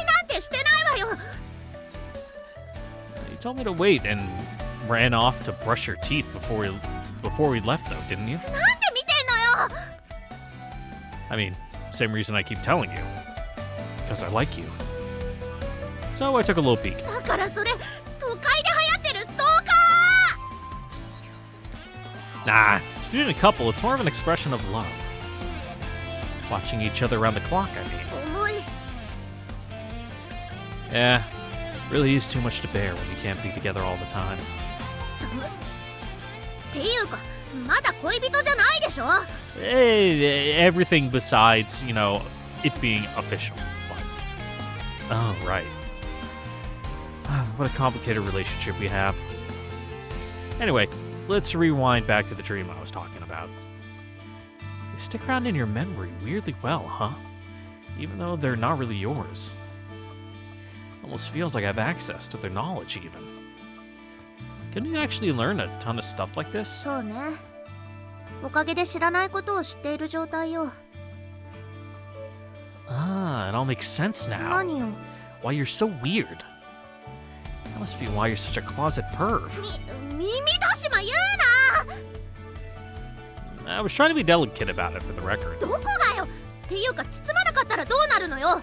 なんてしてないわよ。 You told me to wait and ran off to brush your teeth before we left, though, didn't you? なんで見てんのよ。 I mean, same reason I keep telling you. Because I like you. So I took a little peek. だからそれ都会で流行ってるストーカ Nah, between a couple, it's more of an expression of love. Watching each other around the clock, I mean. ー。重い。 Yeah, really is too much to bear when you can't be together all the time. 寒い。っていうかまだ恋人じゃないでしょ。 Everything besides, you know, it being official. But, oh, right. What a complicated relationship we have. Anyway, let's rewind back to the dream I was talking about. They stick around in your memory weirdly well, huh? Even though they're not really yours. Almost feels like I have access to their knowledge, even. Can you actually learn a ton of stuff like this? そうね。おかげで知らないことを知っている状態よ。 Ah, it all makes sense now. 何よ。 Why you're so weird. That must be why you're such a closet perv. 耳出しま言う I was trying to be delicate about it for the record. な。どこがよ。っていうか包まなかったらどうなるのよ。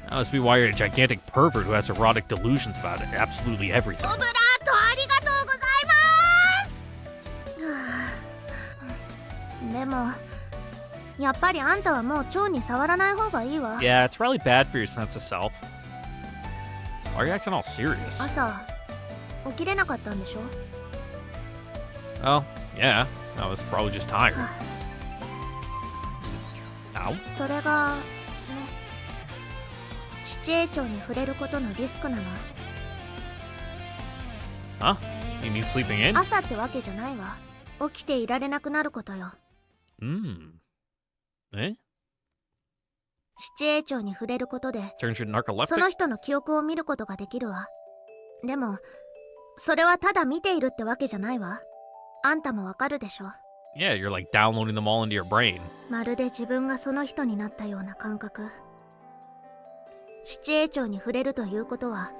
That must be why you're a gigantic pervert who has erotic delusions about it, absolutely everything. オブラートありがとうございます。でもやっぱりあんたはもう蝶に触らない方がいいわ。 Yeah, it's probably bad for your sense of self. Why are you acting all serious? 朝起きれなかったんでしょ。 Well, yeah, I was probably just tired. Ow. それがね、七英鳥に触れることのリスクなの。 Huh? You mean sleeping in? 朝ってわけじゃないわ。起きていられなくなることよ。 Eh? 七英鳥に触れることで Turns you その narcoleptic? 人の記憶を見ることができるわ。でもそれはただ見ているってわけじゃないわ。あんたもわかるでしょ。 Yeah, you're like downloading them all into your brain. まるで自分がその人になったような感覚。七英鳥に触れるということは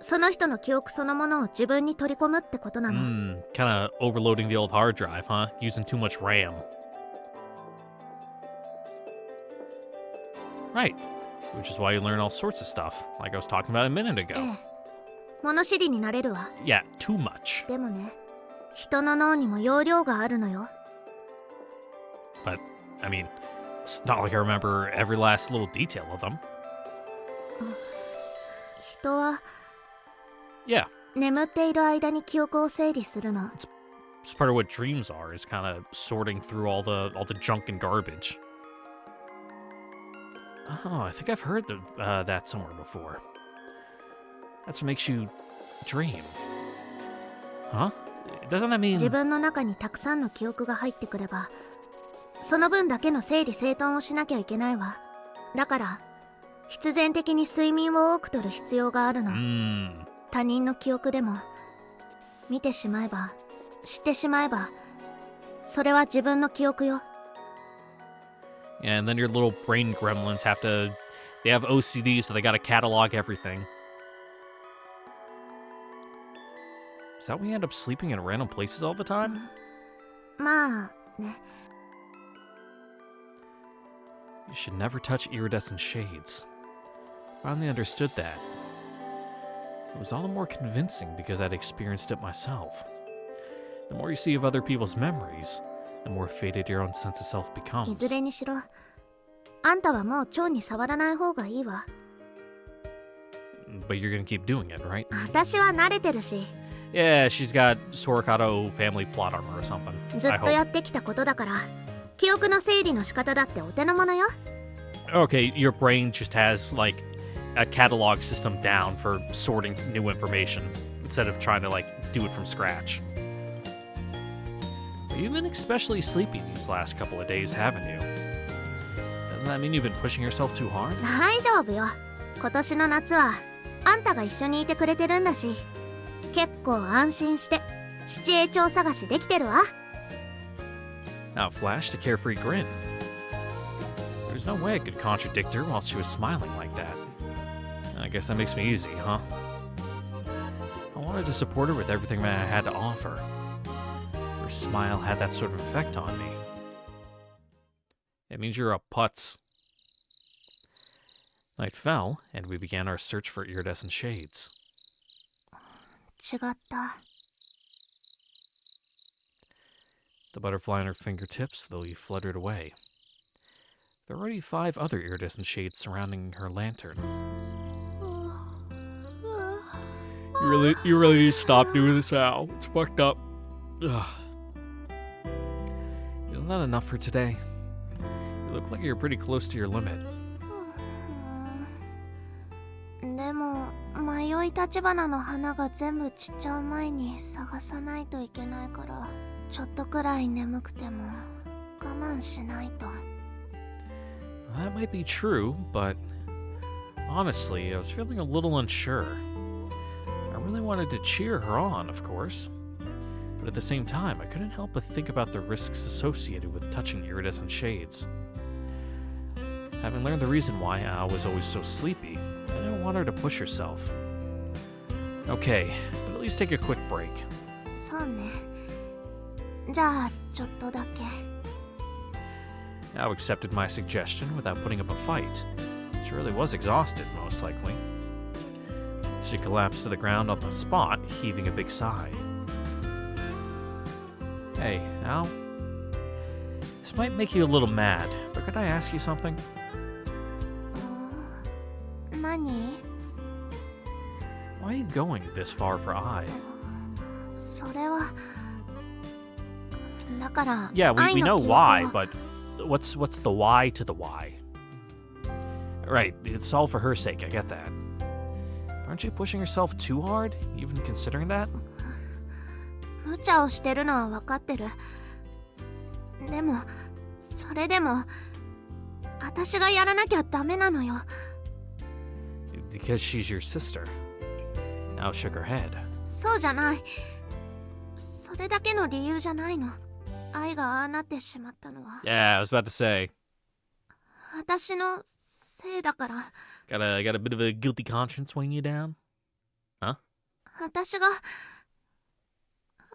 その人の記憶そのものを自分に取り込むってことなの。 Kinda overloading the old hard drive, huh? Using too much RAM. Right. Which is why you learn all sorts of stuff, like I was talking about a minute え ago. え、物知りになれるわ。 Yeah, too much. でもね、人の脳にも容量があるのよ。 But, I mean, it's not like I remember every last little detail of them. 人は Yeah, 眠っている間に記憶を整理するの。 it's part of what dreams are, is kind of sorting through all the junk and garbage. Oh, I think I've heard that somewhere before. That's what makes you dream. Huh? Doesn't that mean... 自分の中にたくさんの記憶が入ってくればその分だけの整理整頓をしなきゃいけないわ。だから必然的に睡眠を多くとる必要があるの。他人の記憶でも見てしまえば知ってしまえばそれは自分の記憶よ。 Yeah, and then your little brain gremlins they have OCD, so they gotta catalog everything. Is that when you end up sleeping in random places all the time? まあね。 You should never touch iridescent shades. Finally understood that. It was all the more convincing because I'd experienced it myself. The more you see of other people's memories, the more faded your own sense of self い becomes. ずれにしろあんたはもう蝶に触らない方がいいわ。 But you're gonna keep doing it, right? 私は慣れてるし Yeah, she's got Sorakato family plot armor or something. ず I っとや hope. ってきたことだから記憶の整理の仕方だってお手の物よ。 Okay, your brain just has like a catalog system down for sorting new information instead of trying to like do it from scratch. You've been especially sleepy these last couple of days, haven't you? Doesn't that mean you've been pushing yourself too hard? 大丈夫よ。今年の夏はあんたが一緒にいてくれてるんだし結構安心して七英鳥探しできてるわ。 Now flashed a carefree grin. There's no way I could contradict her while she was smiling like that. I guess that makes me easy, huh? I wanted to support her with everything that I had to offer. Her smile had that sort of effect on me. It means you're a putz. Night fell, and we began our search for iridescent shades. 違った。 The butterfly on her fingertips slowly fluttered away. There were already 5 other iridescent shades surrounding her lantern. You really need to stop doing this, Al. It's fucked up. Ugh. Isn't that enough for today? You look like you're pretty close to your limit. でも迷い立花の花が全部散っちゃう前に探さないといけないからちょっとくらい眠くても我慢しないと。 That might be true, but honestly, I was feeling a little unsure. I really wanted to cheer her on, of course. But at the same time, I couldn't help but think about the risks associated with touching iridescent shades. Having learned the reason why Al was always so sleepy, I didn't want her to push herself. Okay, but at least take a quick break. そうね。じゃあちょっとだけ。 Al accepted my suggestion without putting up a fight. She really was exhausted, most likely. She collapsed to the ground on the spot, heaving a big sigh. Hey, Al. This might make you a little mad, but could I ask you something? 何？ Why are you going this far for I? それはだから Yeah, we 愛 know の記憶を why, but what's the why to the why? Right, it's all for her sake, I get that. Aren't you pushing yourself too hard, even considering that? 無茶をしてるのは分かってる。でもそれでも私がやらなきゃダメなのよ。 Because she's your sister. Al shook her head. そうじゃない。それだけの理由じゃないの。愛がああなってしまったのは Yeah, I was about to say. 私のせいだから。 Got a bit of a guilty conscience weighing you down? Huh? 私が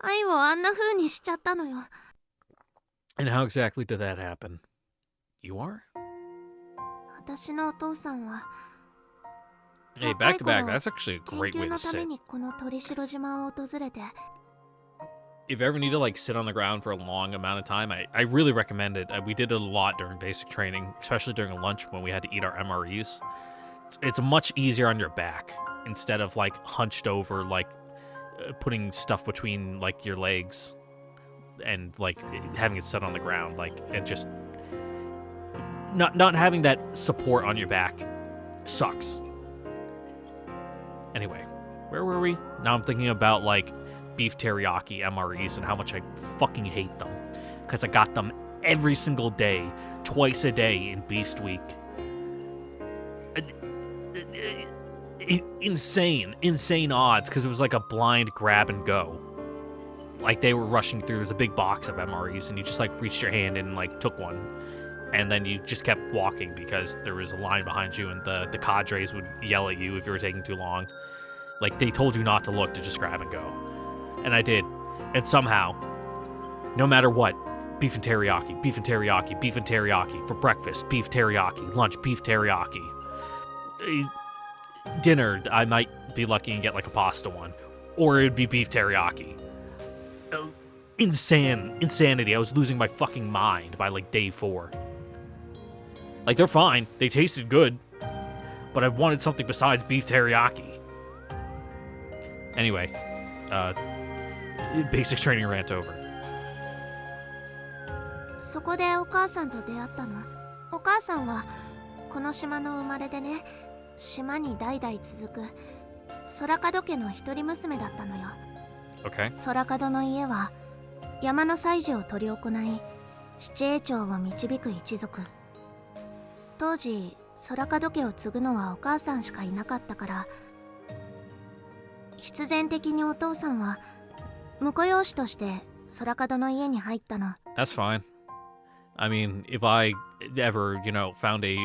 愛をあんな風にしちゃったのよ。 And how exactly did that happen? You are? 私のお父さんは Hey, back to back, that's actually a 研 great 究 way の to ため sit. にこの鳥城島を訪れて If you ever need to like sit on the ground for a long amount of time, I really recommend it. We did it a lot during basic training, especially during lunch when we had to eat our MREs. It's much easier on your back instead of like hunched over, like putting stuff between like your legs and like having it set on the ground, like and just not having that support on your back sucks. Anyway, where were we? Now I'm thinking about like beef teriyaki MREs and how much I fucking hate them because I got them every single day, twice a day in Beast Week. insane odds, because it was like a blind grab and go. Like they were rushing through. There's a big box of MREs, and you just like reached your hand and like took one, and then you just kept walking because there was a line behind you, and the cadres would yell at you if you were taking too long. Like they told you not to look, to just grab and go, and I did, and somehow, no matter what, beef and teriyaki, beef and teriyaki, beef and teriyaki for breakfast, beef teriyaki, lunch, beef teriyaki. Dinner, I might be lucky and get like a pasta one, or it would be beef teriyaki. Insanity. I was losing my fucking mind by like day 4. Like they're fine, they tasted good, but I wanted something besides beef teriyaki. Anyway, basic training rant over. そこでお母さんと出会ったの。お母さんはこの島の生まれでね、島に代々続く空門家の一人娘だったのよ。Okay. 空門の家は山の祭事を執り行い、七栄町を導く一族。当時空門家を継ぐのはお母さんしかいなかったから、必然的にお父さんは婿養子として空門の家に入ったの。 That's fine. I mean, if I ever, found a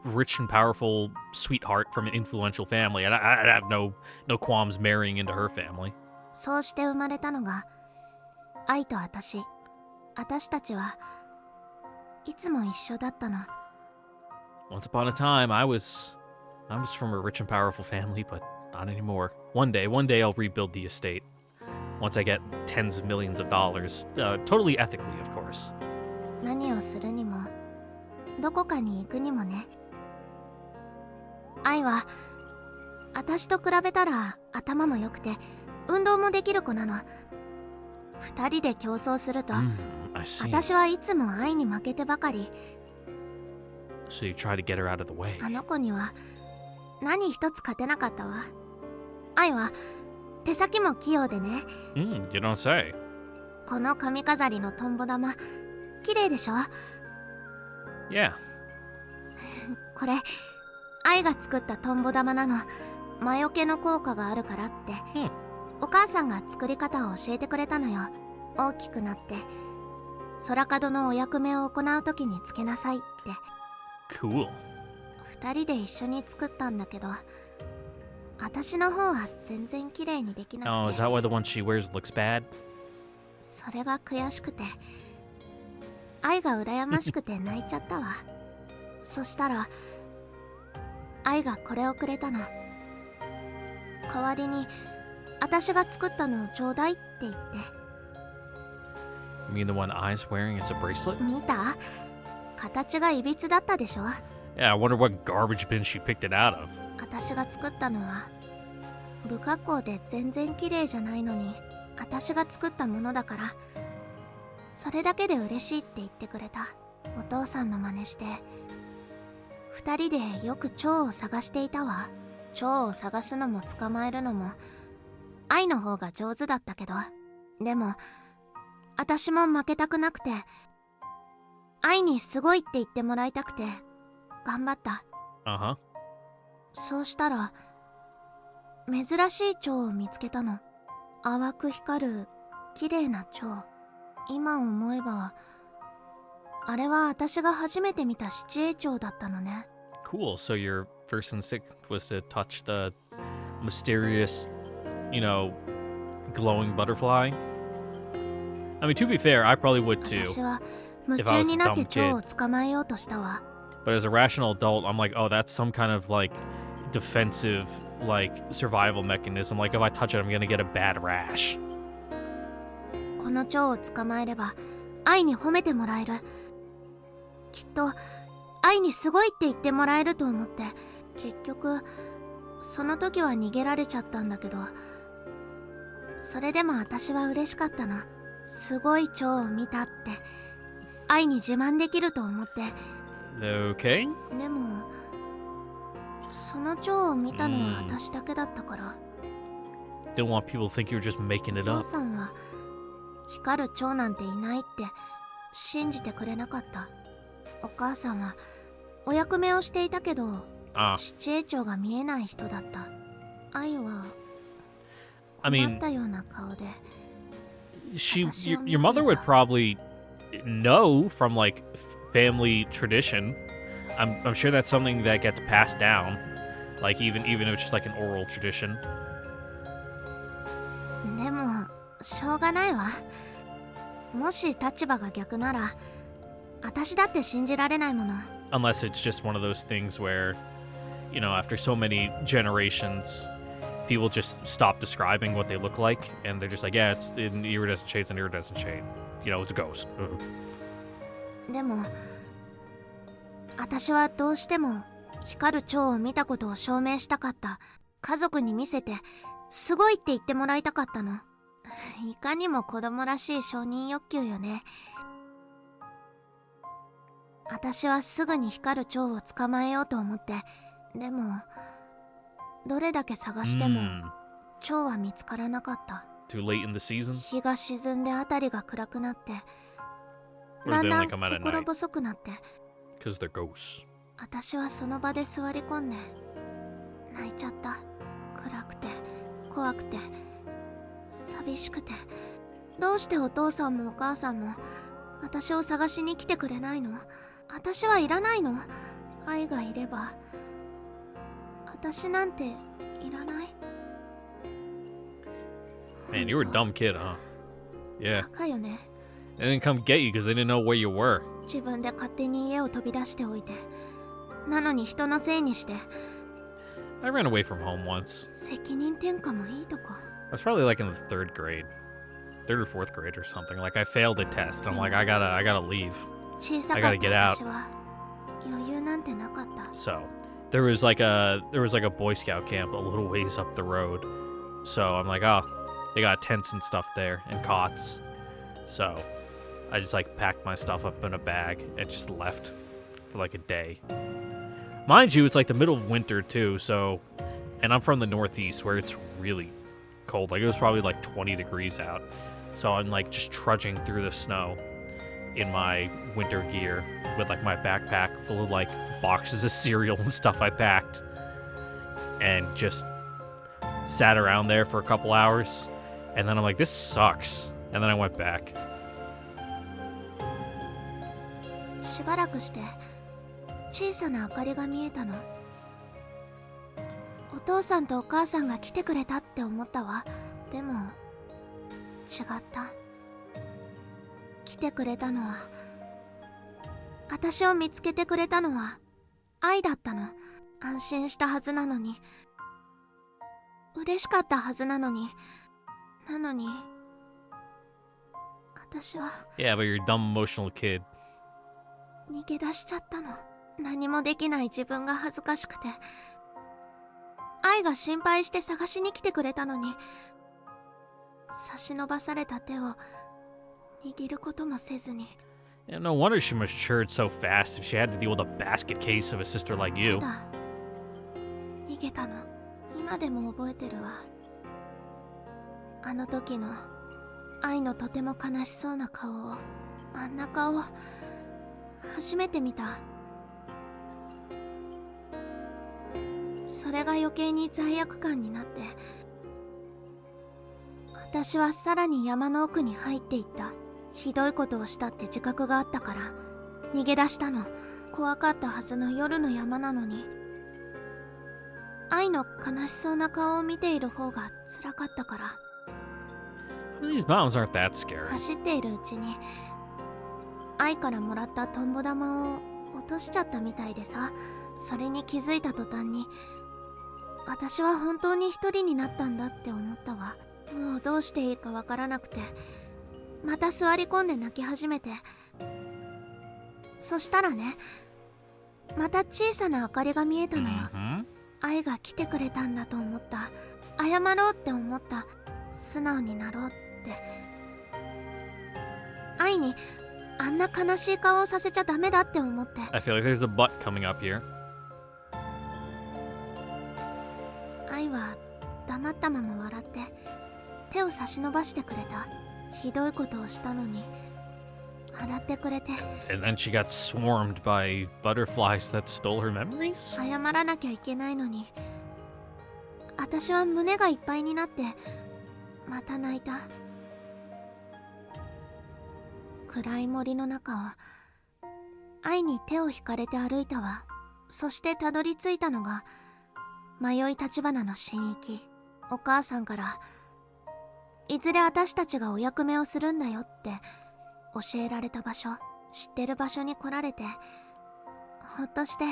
rich and powerful sweetheart from an influential family, I'd have no qualms marrying into her family. そうして生まれたのが愛と私たちはいつも一緒だったの。 Once upon a time, I was from a rich and powerful family, but not anymore. One day I'll rebuild the estate. Once I get tens of millions of dollars, totally ethically, of course. 何をするにもどこかに行くにもね。愛は私と比べたら頭も良くて運動もできる子なの。二人で競争すると、I see. 私はいつも愛に負けてばかり。 So you try to get her out of the way. あの子には何一つ勝てなかったわ。愛は手先も器用でね。You don't say. この髪飾りのトンボ玉綺麗でしょ。 Yeah. これ愛が作ったトンボ玉なの。魔除けの効果があるからって、お母さんが作り方を教えてくれたのよ。大きくなって空門のお役目を行う時につけなさいって。 Cool. 二人で一緒に作ったんだけど、私の方は全然綺麗にできな Oh, く is て、 that why the one she wears looks bad? それが悔しくて愛が羨ましくて泣いちゃったわ。そしたら愛がこれをくれたの。代わりに私が作ったのをちょうだいって言って。 You mean the one I's wearing is a bracelet? 見た？形がいびつだったでしょ。 Yeah, I wonder what garbage bin she picked it out of. 私が作ったのは不格好で全然綺麗じゃないのに、私が作ったものだからそれだけで嬉しいって言ってくれた。お父さんの真似して二人でよく蝶を探していたわ。蝶を探すのも捕まえるのも愛の方が上手だったけど、でも私も負けたくなくて、愛にすごいって言ってもらいたくて頑張った。 Uh-huh. そうしたら珍しい蝶を見つけたの。淡く光る綺麗な蝶。今思えばあれは私が初めて見た七栄蝶だったのね。 Cool. So your first instinct was to touch the mysterious, glowing butterfly? I mean, to be fair, I probably would too. 私は夢中になって蝶を捕まえようとしたわ。 But as a rational adult, I'm like, oh, that's some kind of like defensive, like survival mechanism. Like if I touch it, I'm gonna get a bad rash. この蝶を捕まえれば愛に褒めてもらえる。きっと愛にすごいって言ってもらえると思って、結局その時は逃げられちゃったんだけど、それでも私は嬉しかったの。すごい蝶を見たって愛に自慢できると思って。 Okay. でもその蝶を見たのは私だけだったから、 Didn't want people to think you were just making お it 父 up. さんは光る蝶なんていないって信じてくれなかった。お母さんはお役目をしていたけど、 Ah, 七栄蝶が見えない人だった。愛は I 困っ mean, たような顔で your mother would probably know from like family tradition. I'm sure that's something that gets passed down, like even if it's just like an oral tradition. でもしょうがないわ。もし立場が逆なら私だって信じられないもの。 Unless it's just one of those things where, after so many generations, people just stop describing what they look like, and they're just like, yeah, it's an iridescent shade, it's an iridescent shade. It's a ghost. でも私はどうしても光る蝶を見たことを証明したかった。家族に見せてすごいって言ってもらいたかったの。いかにも子供らしい承認欲求よね。私はすぐに光る蝶を捕まえようと思って、でもどれだけ探しても蝶は見つからなかった。 Too late in the season? 日が沈んで辺りが暗くなって、 Or だ they んだ only ん come out at 心 night? 細くなって、 Because they're ghosts. 私はその場で座り込んで泣いちゃった。暗くて怖くて寂しくて、どうしてお父さんもお母さんも私を探しに来てくれないの？私はいらないの？愛がいれば私なんていらない。 Man, you were a dumb kid, huh? Yeah. バカよね。 They didn't come get you because they didn't know where you were. 自分で勝手に家を飛び出しておいて、なのに人のせいにして。 I ran away from home once. 責任転嫁もいいとこ。 I was probably like in the third grade. Third or fourth grade or something. Like I failed a test. I'm like, I gotta leave. 小さかっ I た gotta get out. 私は余裕なんてなかった。 So there was like a Boy Scout camp a little ways up the road. So I'm like, oh, they got tents and stuff there and cots. So I just like packed my stuff up in a bag and just left for like a day. Mind you, it's like the middle of winter too, so, and I'm from the Northeast where it's really cold. Like it was probably like 20 degrees out. So I'm like just trudging through the snow in my winter gear with like my backpack full of like boxes of cereal and stuff I packed, and just sat around there for a couple hours. And then I'm like, this sucks. And then I went back. しばらくして小さな明かりが見えたの。お父さんとお母さんが来てくれたって思ったわ。でも違った。来てくれたのは、私を見つけてくれたのは愛だったの。安心したはずなのに、嬉しかったはずなのに、なのに私は Yeah, but you're a dumb, emotional kid. 逃げ出しちゃったの。何もできない自分が恥ずかしくて、愛が心配して探しに来てくれたのに、差し伸ばされた手を握ることもせずに。 Yeah, no wonder she matured so fast if she had to deal with a basket case of a sister like you. ただ逃げたの。今でも覚えてるわ。あの時の愛のとても悲しそうな顔を。あんな顔初めて見た。それが余計に罪悪感になって、私はさらに山の奥に入っていった。ひどいことをしたって自覚があったから逃げ出したの。怖かったはずの夜の山なのに、愛の悲しそうな顔を見ている方が辛かったから。 These mountains aren't that scary. 走っているうちに愛からもらったトンボ玉を落としちゃったみたいでさ。それに気づいた途端に、私は本当に一人になったんだって思ったわ。もうどうしていいかわからなくて、また座り込んで泣き始めて、そしたらね、また小さな明かりが見えたのよ。 Mm-hmm. 愛が来てくれたんだと思った。謝ろうって思った。素直になろうって。愛にあんな悲しい顔をさせちゃダメだって思って。 I feel like there's a butt coming up here. 愛は黙ったまま笑って手を差し伸ばしてくれた。ひどいことをしたのに笑ってくれて。 And then she got swarmed by butterflies that stole her memories? 謝らなきゃいけないのに、私は胸がいっぱいになってまた泣いた。暗い森の中を愛に手を引かれて歩いたわ。そしてたどり着いたのが迷い立花の神域。お母さんからいずれ私たちがお役目をするんだよって教えられた場所、知ってる場所に来られて、ほっとして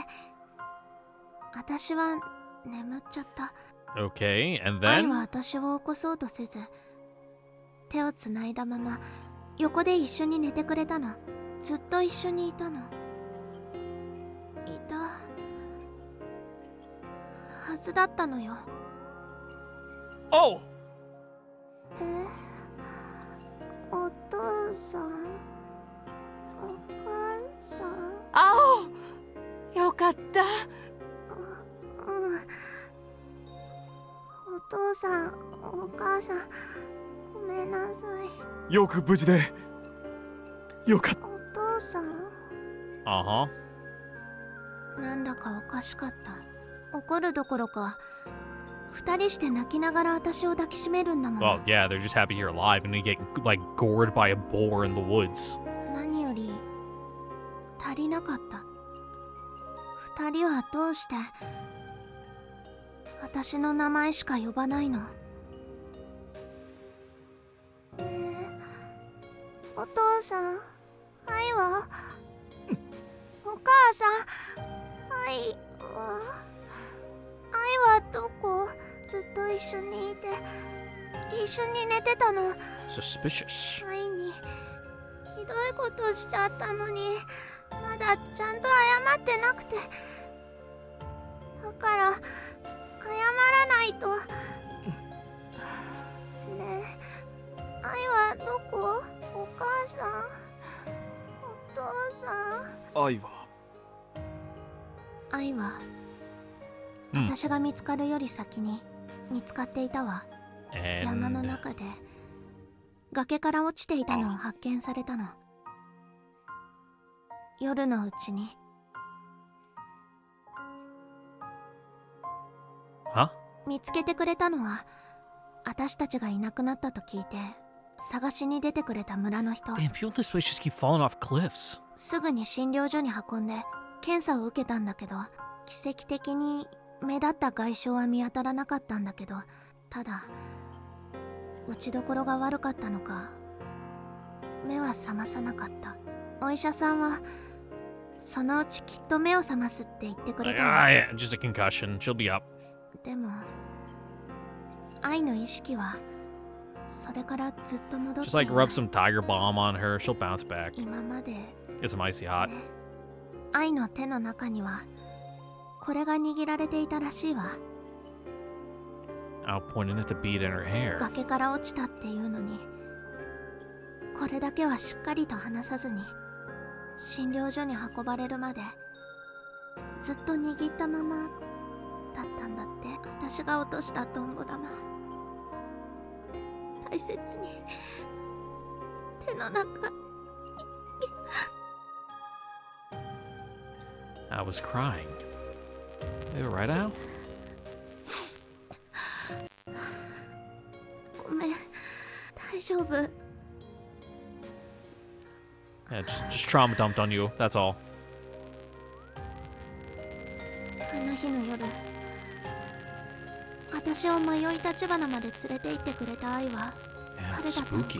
私は眠っちゃった。 Okay, and 愛は then? 私を起こそうとせず、手をつないだまま横で一緒に寝てくれたの。ずっと一緒にいたの。いたはずだったのよ。 Oh! お父さん、お母さん。青よかった。お父さん、お母さん、ごめんなさい。よく無事でよかった。お父さん、 Uh-huh. なんだかおかしかった。怒るどころか二人して泣きながら私を抱きしめるんだもん。 Well, yeah, they're just happy you're alive and you get, like, gored by a boar in the woods. 何より足りなかった。二人はどうして私の名前しか呼ばないの？お父さん、愛は？お母さん、愛はどこ？ずっと一緒にいて一緒に寝てたの。 Suspicious. 愛にひどいことしちゃったのにまだちゃんと謝ってなくて、だから謝らないと。ねえ、愛はどこ？お母さん、お父さん。愛は愛は、うん私が見つかるより先に見つかっていたわ。山の And 中で崖から落ちていたのを発見されたの。夜のうちに。 huh? 見つけてくれたのは私たちがいなくなったと聞いて探しに出てくれた村の人。 Damn, people in this place just keep falling off cliffs. すぐに診療所に運んで検査を受けたんだけど、奇跡的に目立った外傷は見当たらなかったんだけど、ただ打ちどころが悪かったのか目は覚まさなかった。お医者さんはそのうちきっと目を覚ますって言ってくれたの。 Yeah, just a concussion. She'll be up. でも愛の意識はそれからずっと戻って Just like rub some tiger balm on her. She'll bounce back. 今まで、ね、 Get some icy hot. 愛の手の中にはこれが握られていたらしいわ。 Out pointing at the bead in her hair. 崖から落ちたっていうのにこれだけはしっかりと離さずに診療所に運ばれるまでずっと握ったままだったんだって。私が落としたトンボ玉大切に手の中。 I was crying. You right out? ごめん、大丈夫。 Yeah, just trauma dumped on you. That's all. あの日の夜、私を迷い立花まで連れて行ってくれた愛は Yeah, 誰だったのか。 spooky.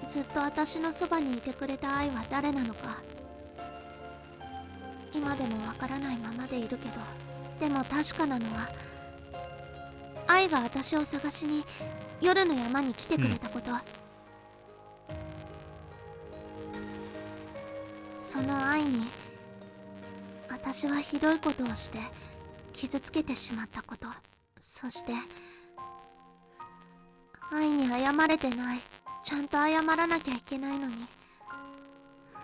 ずっと私のそばにいてくれた愛は誰なのか今でもわからないままでいるけど、でも確かなのは愛が私を探しに夜の山に来てくれたこと、その愛に私はひどいことをして傷つけてしまったこと、そして愛に謝れてない。ちゃんと謝らなきゃいけないのに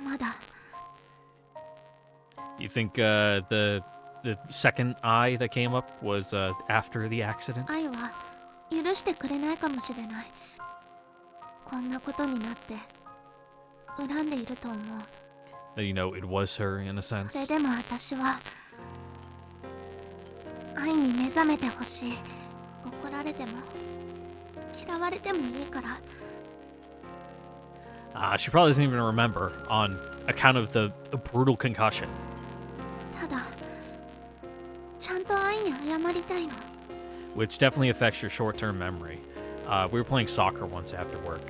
まだ。 You think the second eye that came up was after the accident? 愛は許してくれないかもしれない。こんなことになって恨んでいると思う。 That you know it was her in a それ sense. でも私は愛に目覚めてほしい。怒られても嫌われてもいいから。 She probably doesn't even remember on account of the brutal concussion. ただちゃんと愛に謝りたいの。 Which definitely affects your short-term memory. We were playing soccer once after work,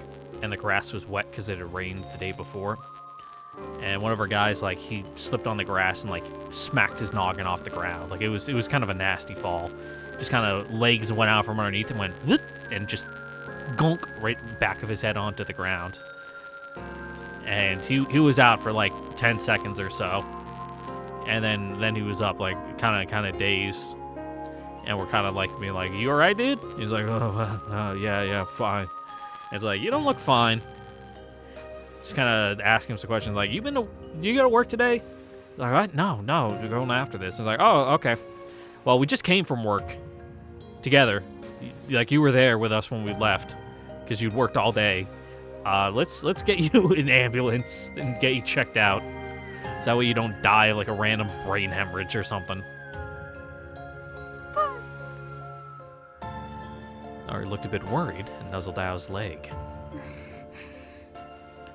and the grass was wet because it had rained the day before. And one of our guys, like, he slipped on the grass and, like, smacked his noggin off the ground. Like, it was kind of a nasty fall. Just kind of legs went out from underneath and went whoop, and just gunk right back of his head onto the ground. And he was out for like 10 seconds or so, and then he was up, like kind of dazed, and we're kind of like being like, "You all right, dude?" He's like, yeah, fine." And it's like, "You don't look fine." Just kind of ask him some questions like, do you go to work today?" Like, "What? No, we're going after this." And it's like, "Oh, okay. Well, we just came from work together. Like, you were there with us when we left because you'd worked all day. Let's get you an ambulance and get you checked out. So that way you don't die of like a random brain hemorrhage or something." Ari looked a bit worried and nuzzled Ao's leg.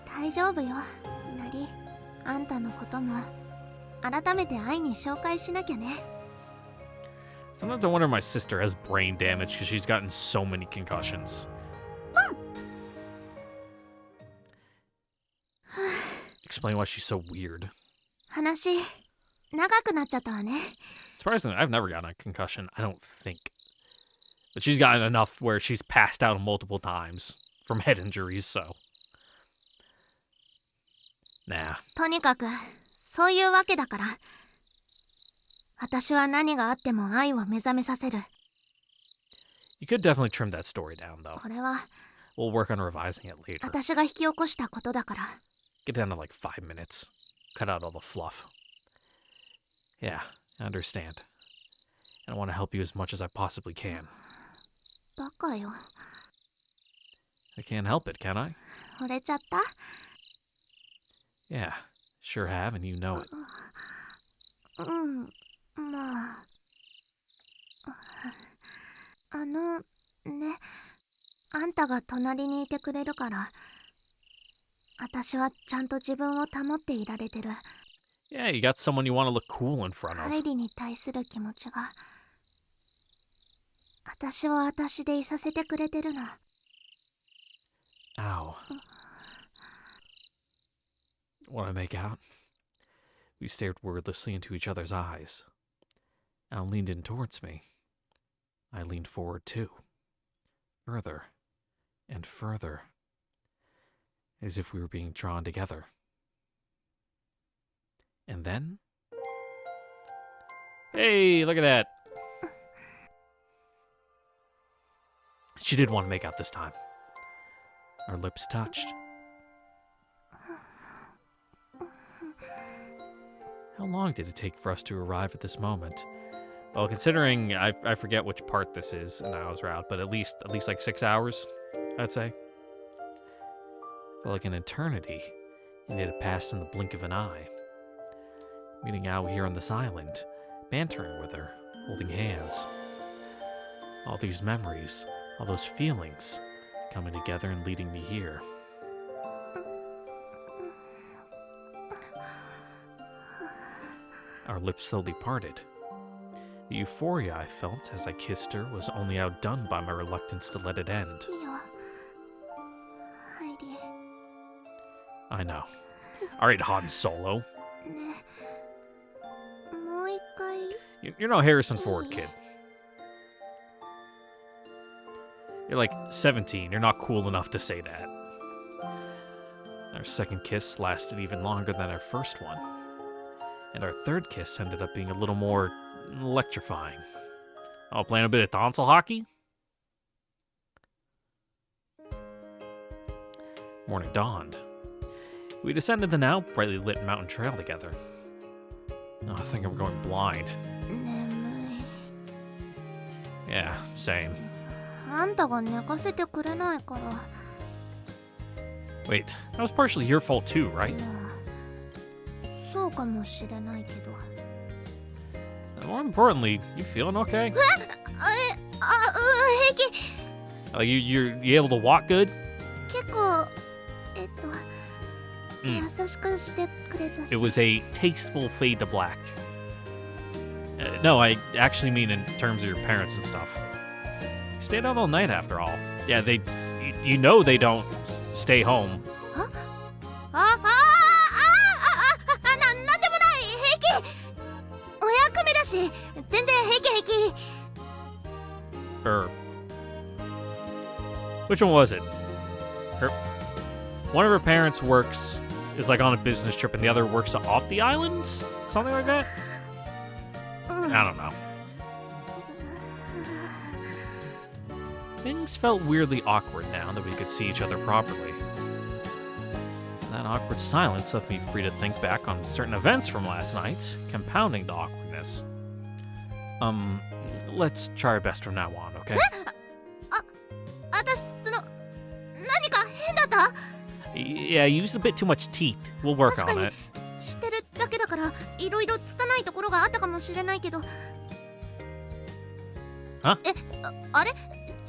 大丈夫よ、みなり。あんたのことも改めて愛に紹介しなきゃね。 Sometimes I wonder if my sister has brain damage because she's gotten so many concussions. Explain why she's so weird. 話長くなっちゃったわね。 Surprisingly, I've never gotten a concussion, I don't think. But she's gotten enough where she's passed out multiple times from head injuries, so. Nah. とにかくそういうわけだから。私は何があっても愛を目覚めさせる。 You could definitely trim that story down, though. これは We'll work on revising it later. 私が引き起こしたことだから。 Get down to like 5 minutes. Cut out all the fluff. Yeah, I understand. And I want to help you as much as I possibly can. バカよ。 I can't help it, can I? 惚れちゃった？ Yeah, sure have, and you know it. うん、まあ。ね、あんたが隣にいてくれるから、私はちゃんと自分を保っていられてる。 Yeah, you got someone you want to look cool in front ハイ of. リに対する気持ちが、私を私でいさせてくれてるの。 Ow. Want to make out? We stared wordlessly into each other's eyes. Al leaned in towards me. I leaned forward too. Further and further. As if we were being drawn together. And then... Hey, look at that! She did want to make out this time. Our lips touched. How long did it take for us to arrive at this moment? Well, considering I forget which part this is in Ao's route, but at least like 6 hours, I'd say. Felt like an eternity, and it had passed in the blink of an eye. Meeting Ao here on this island, bantering with her, holding hands. All these memories, all those feelings, coming together and leading me here. Our lips slowly parted. The euphoria I felt as I kissed her was only outdone by my reluctance to let it end. いいよ、ハイリ。 I know. Alright, Han Solo. ね、もう一回。 You're no Harrison Ford, kid. You're like 17. You're not cool enough to say that. Our second kiss lasted even longer than our first one. And our third kiss ended up being a little more electrifying. Oh, playing a bit of tonsil hockey? Morning dawned. We descended the now brightly lit mountain trail together. Oh, I think I'm going blind. 眠い。 Yeah, same. あんたが寝かせてくれないから。 Wait, that was partially your fault too, right? まあ、そうかもしれないけど。More importantly, you feeling okay? 平気 Like you able to walk good? 結構Mm. 優しくしてくれたし It was a tasteful fade to black. No, I actually mean in terms of your parents and stuff. You stayed out all night after all. Yeah, you know they don't stay home. なんでもない平気お役目だし全然平気 Or which one was it? One of her parents is like on a business trip and the other works off the island? Something like that? I don't know. Things felt weirdly awkward now that we could see each other properly. That awkward silence left me free to think back on certain events from last night, compounding the awkwardness. Let's try our best from now on, okay? 私何か変だった Yeah, you used a bit too much teeth. We'll work on it. 知ってるだけだからいろいろ拙いところがあったかもしれないけどあれ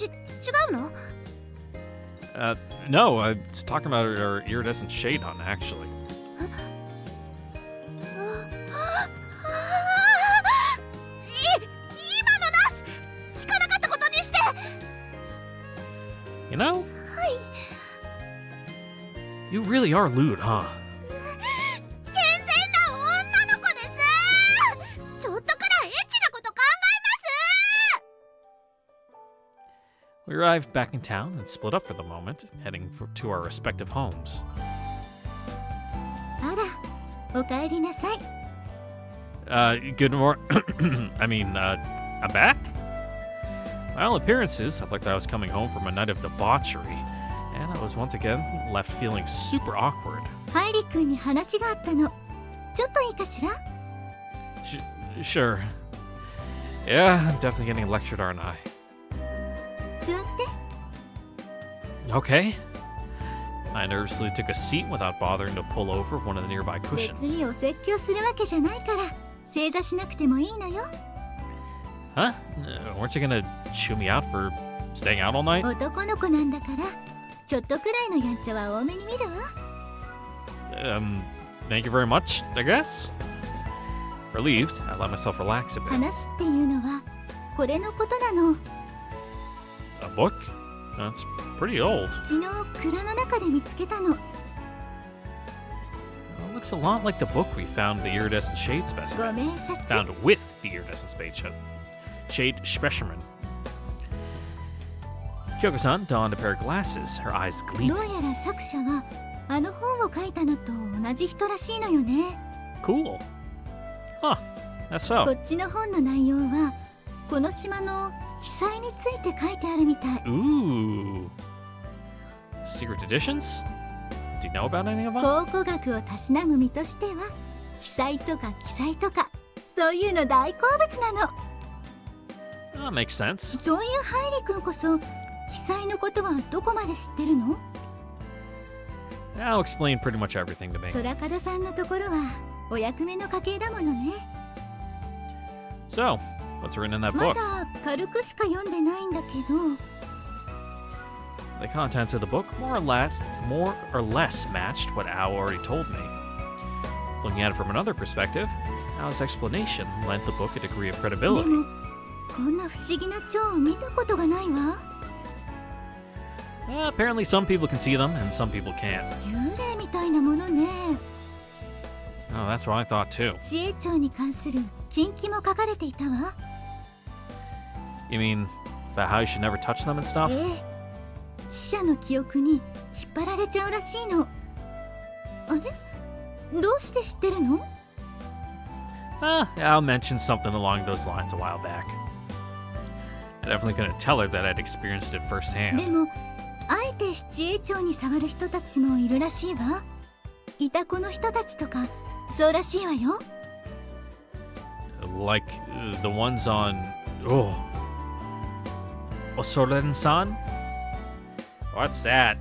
違うの No, I was talking about our iridescent shade hunt, actually. 今のなし聞かなかったことにして You know? You really are lewd, huh? 健全な女の子ですちょっとくらいエッチなこと考えます We arrived back in town and split up for the moment, heading to our respective homes. あら、おかえりなさい。 Good morning. I'm back? By all appearances, I looked like I was coming home from a night of debauchery, and I was once again left feeling super awkward. ハイリ君に話があったの。ちょっといいかしら？ Sure. Yeah, I'm definitely getting lectured, aren't I? 座って。 Okay. I nervously took a seat without bothering to pull over one of the nearby 別 cushions. にお説教するわけじゃないから、正座しなくてもいいのよ。 Huh? Weren't you gonna chew me out for staying out all night? 男の子なんだから、ちょっとくらいのやんちゃは多めに見るわ。 Thank you very much, I guess? Relieved, I let myself relax a bit. 話っていうのはこれのことなの。 A book? That's pretty old. 昨日蔵の中で見つけたの。 It looks a lot like the book we found the iridescent shade ご specimen. 明察。 Found with the iridescent shade specimen. Kyoko-san donned a pair of glasses, her eyes ど gleaming. うやら作者はあの本を書いたのと同じ人らしいのよね。 Cool. Huh, that's こ so. っちの本の内容はこの島の被災について書いてあるみたい。 Ooh. Secret editions? Do you know about any of them? 考古学をたしなむ身としては被災とか記載とかそういうの大好物なの。 That makes sense. そういうハイリ君こそ被災のことはどこまで知ってるの？ That'll explain pretty much everything to me. 空門さんのところはお役目の家系だものね。 So, what's written in that ま book? だ軽くしか読んでないんだけど。 The contents of the book more or less matched what Ao already told me. Looking at it from another perspective, Ao's explanation lent the book a degree of で credibility. もこんな不思議な蝶を見たことがないわ。 Apparently some people can see them and some people can't. 幽霊みたいなものね。 Oh, that's what I thought too. 七栄鳥に関する禁忌も書かれていたわ。 You mean about how you should never touch them and stuff? ええ、死者の記憶に引っ張られちゃうらしいの。あれ？どうして知ってるの？ Al mentioned something along those lines a while back. I definitely couldn't tell her that I'd experienced it で firsthand. もあえて七栄鳥に触る人たちもいるらしいわ。いたこの人たちとかそうらしいわよ。 Like the ones on Osoren-san? What's that?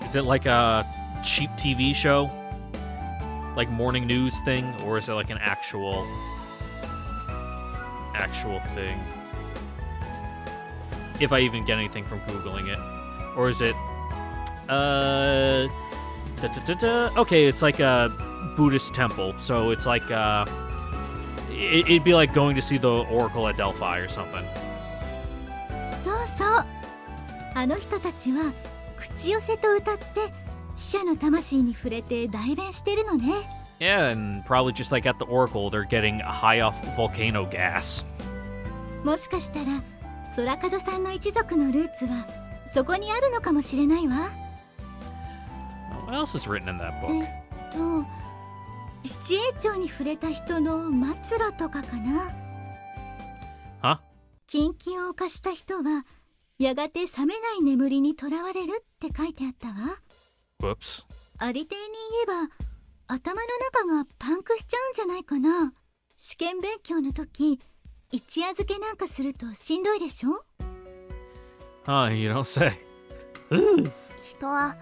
Is it like a cheap TV show? Like morning news thing? Or is it like an actual actual thing. If I even get anything from Googling it. Or is it... Okay, it's like a Buddhist temple. So it's like... It'd be like going to see the Oracle at Delphi or something. そうそう。あの人たちは口寄せと歌って死者の魂に触れて代弁してるのね。Yeah, and probably just like at the Oracle, they're getting high off volcano gas. もしかしたら空門さんの一族のルーツはそこにあるのかもしれないわ。What else is written in that book? 七栄町に触れた人の末路とかかな。Huh? 禁忌を犯した人はやがて覚めない眠りにとらわれるって書いてあったわ。 Whoops. ありていに言えば頭の中がパンクしちゃうんじゃないかな。試験勉強の時一夜漬けなんかするとしんどいでしょ。 You don't say. 人は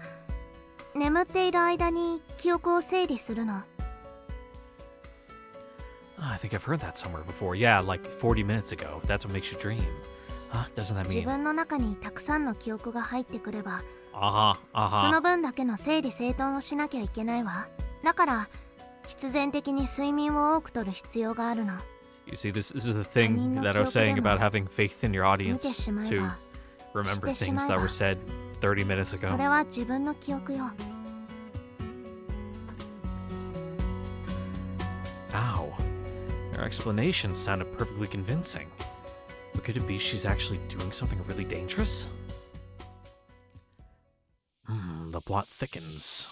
眠っている間に記憶を整理するの。I think I've heard that somewhere before. Yeah, like 40 minutes ago. That's what makes you dream. Doesn't that 自 mean... 分の中にたくさんの記憶が入ってくれば、そ Uh-huh. の分だけの整理整頓をしなきゃいけないわ。だから必然的に睡眠を多くとる必要があるの。 You see, this is the thing that I was saying about having faith in your 見て audience しまえ to ば remember してしま things えば that were said 30 minutes そ ago. れは自分の記憶よ。 Wow. Her explanations sounded perfectly convincing. But could it be she's actually doing something really dangerous? The plot thickens.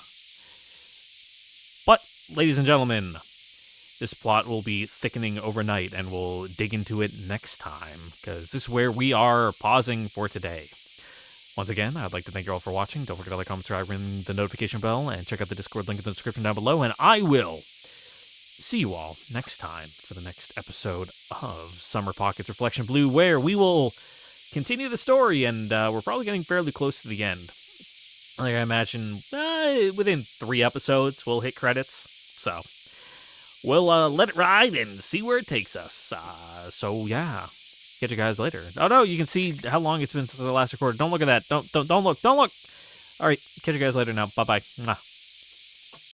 But, ladies and gentlemen, this plot will be thickening overnight, and we'll dig into it next time, because this is where we are pausing for today. Once again, I'd like to thank you all for watching. Don't forget to like, comment, subscribe, ring the notification bell, and check out the Discord link in the description down below, and I will see you all next time for the next episode of Summer Pockets Reflection Blue, where we will continue the story, and we're probably getting fairly close to the end. Like I imagine, within 3 episodes, we'll hit credits. So, we'll let it ride and see where it takes us. So yeah, catch you guys later. Oh no, you can see how long it's been since the last recorded. Don't look at that. Don't look. All right, catch you guys later now. Bye bye.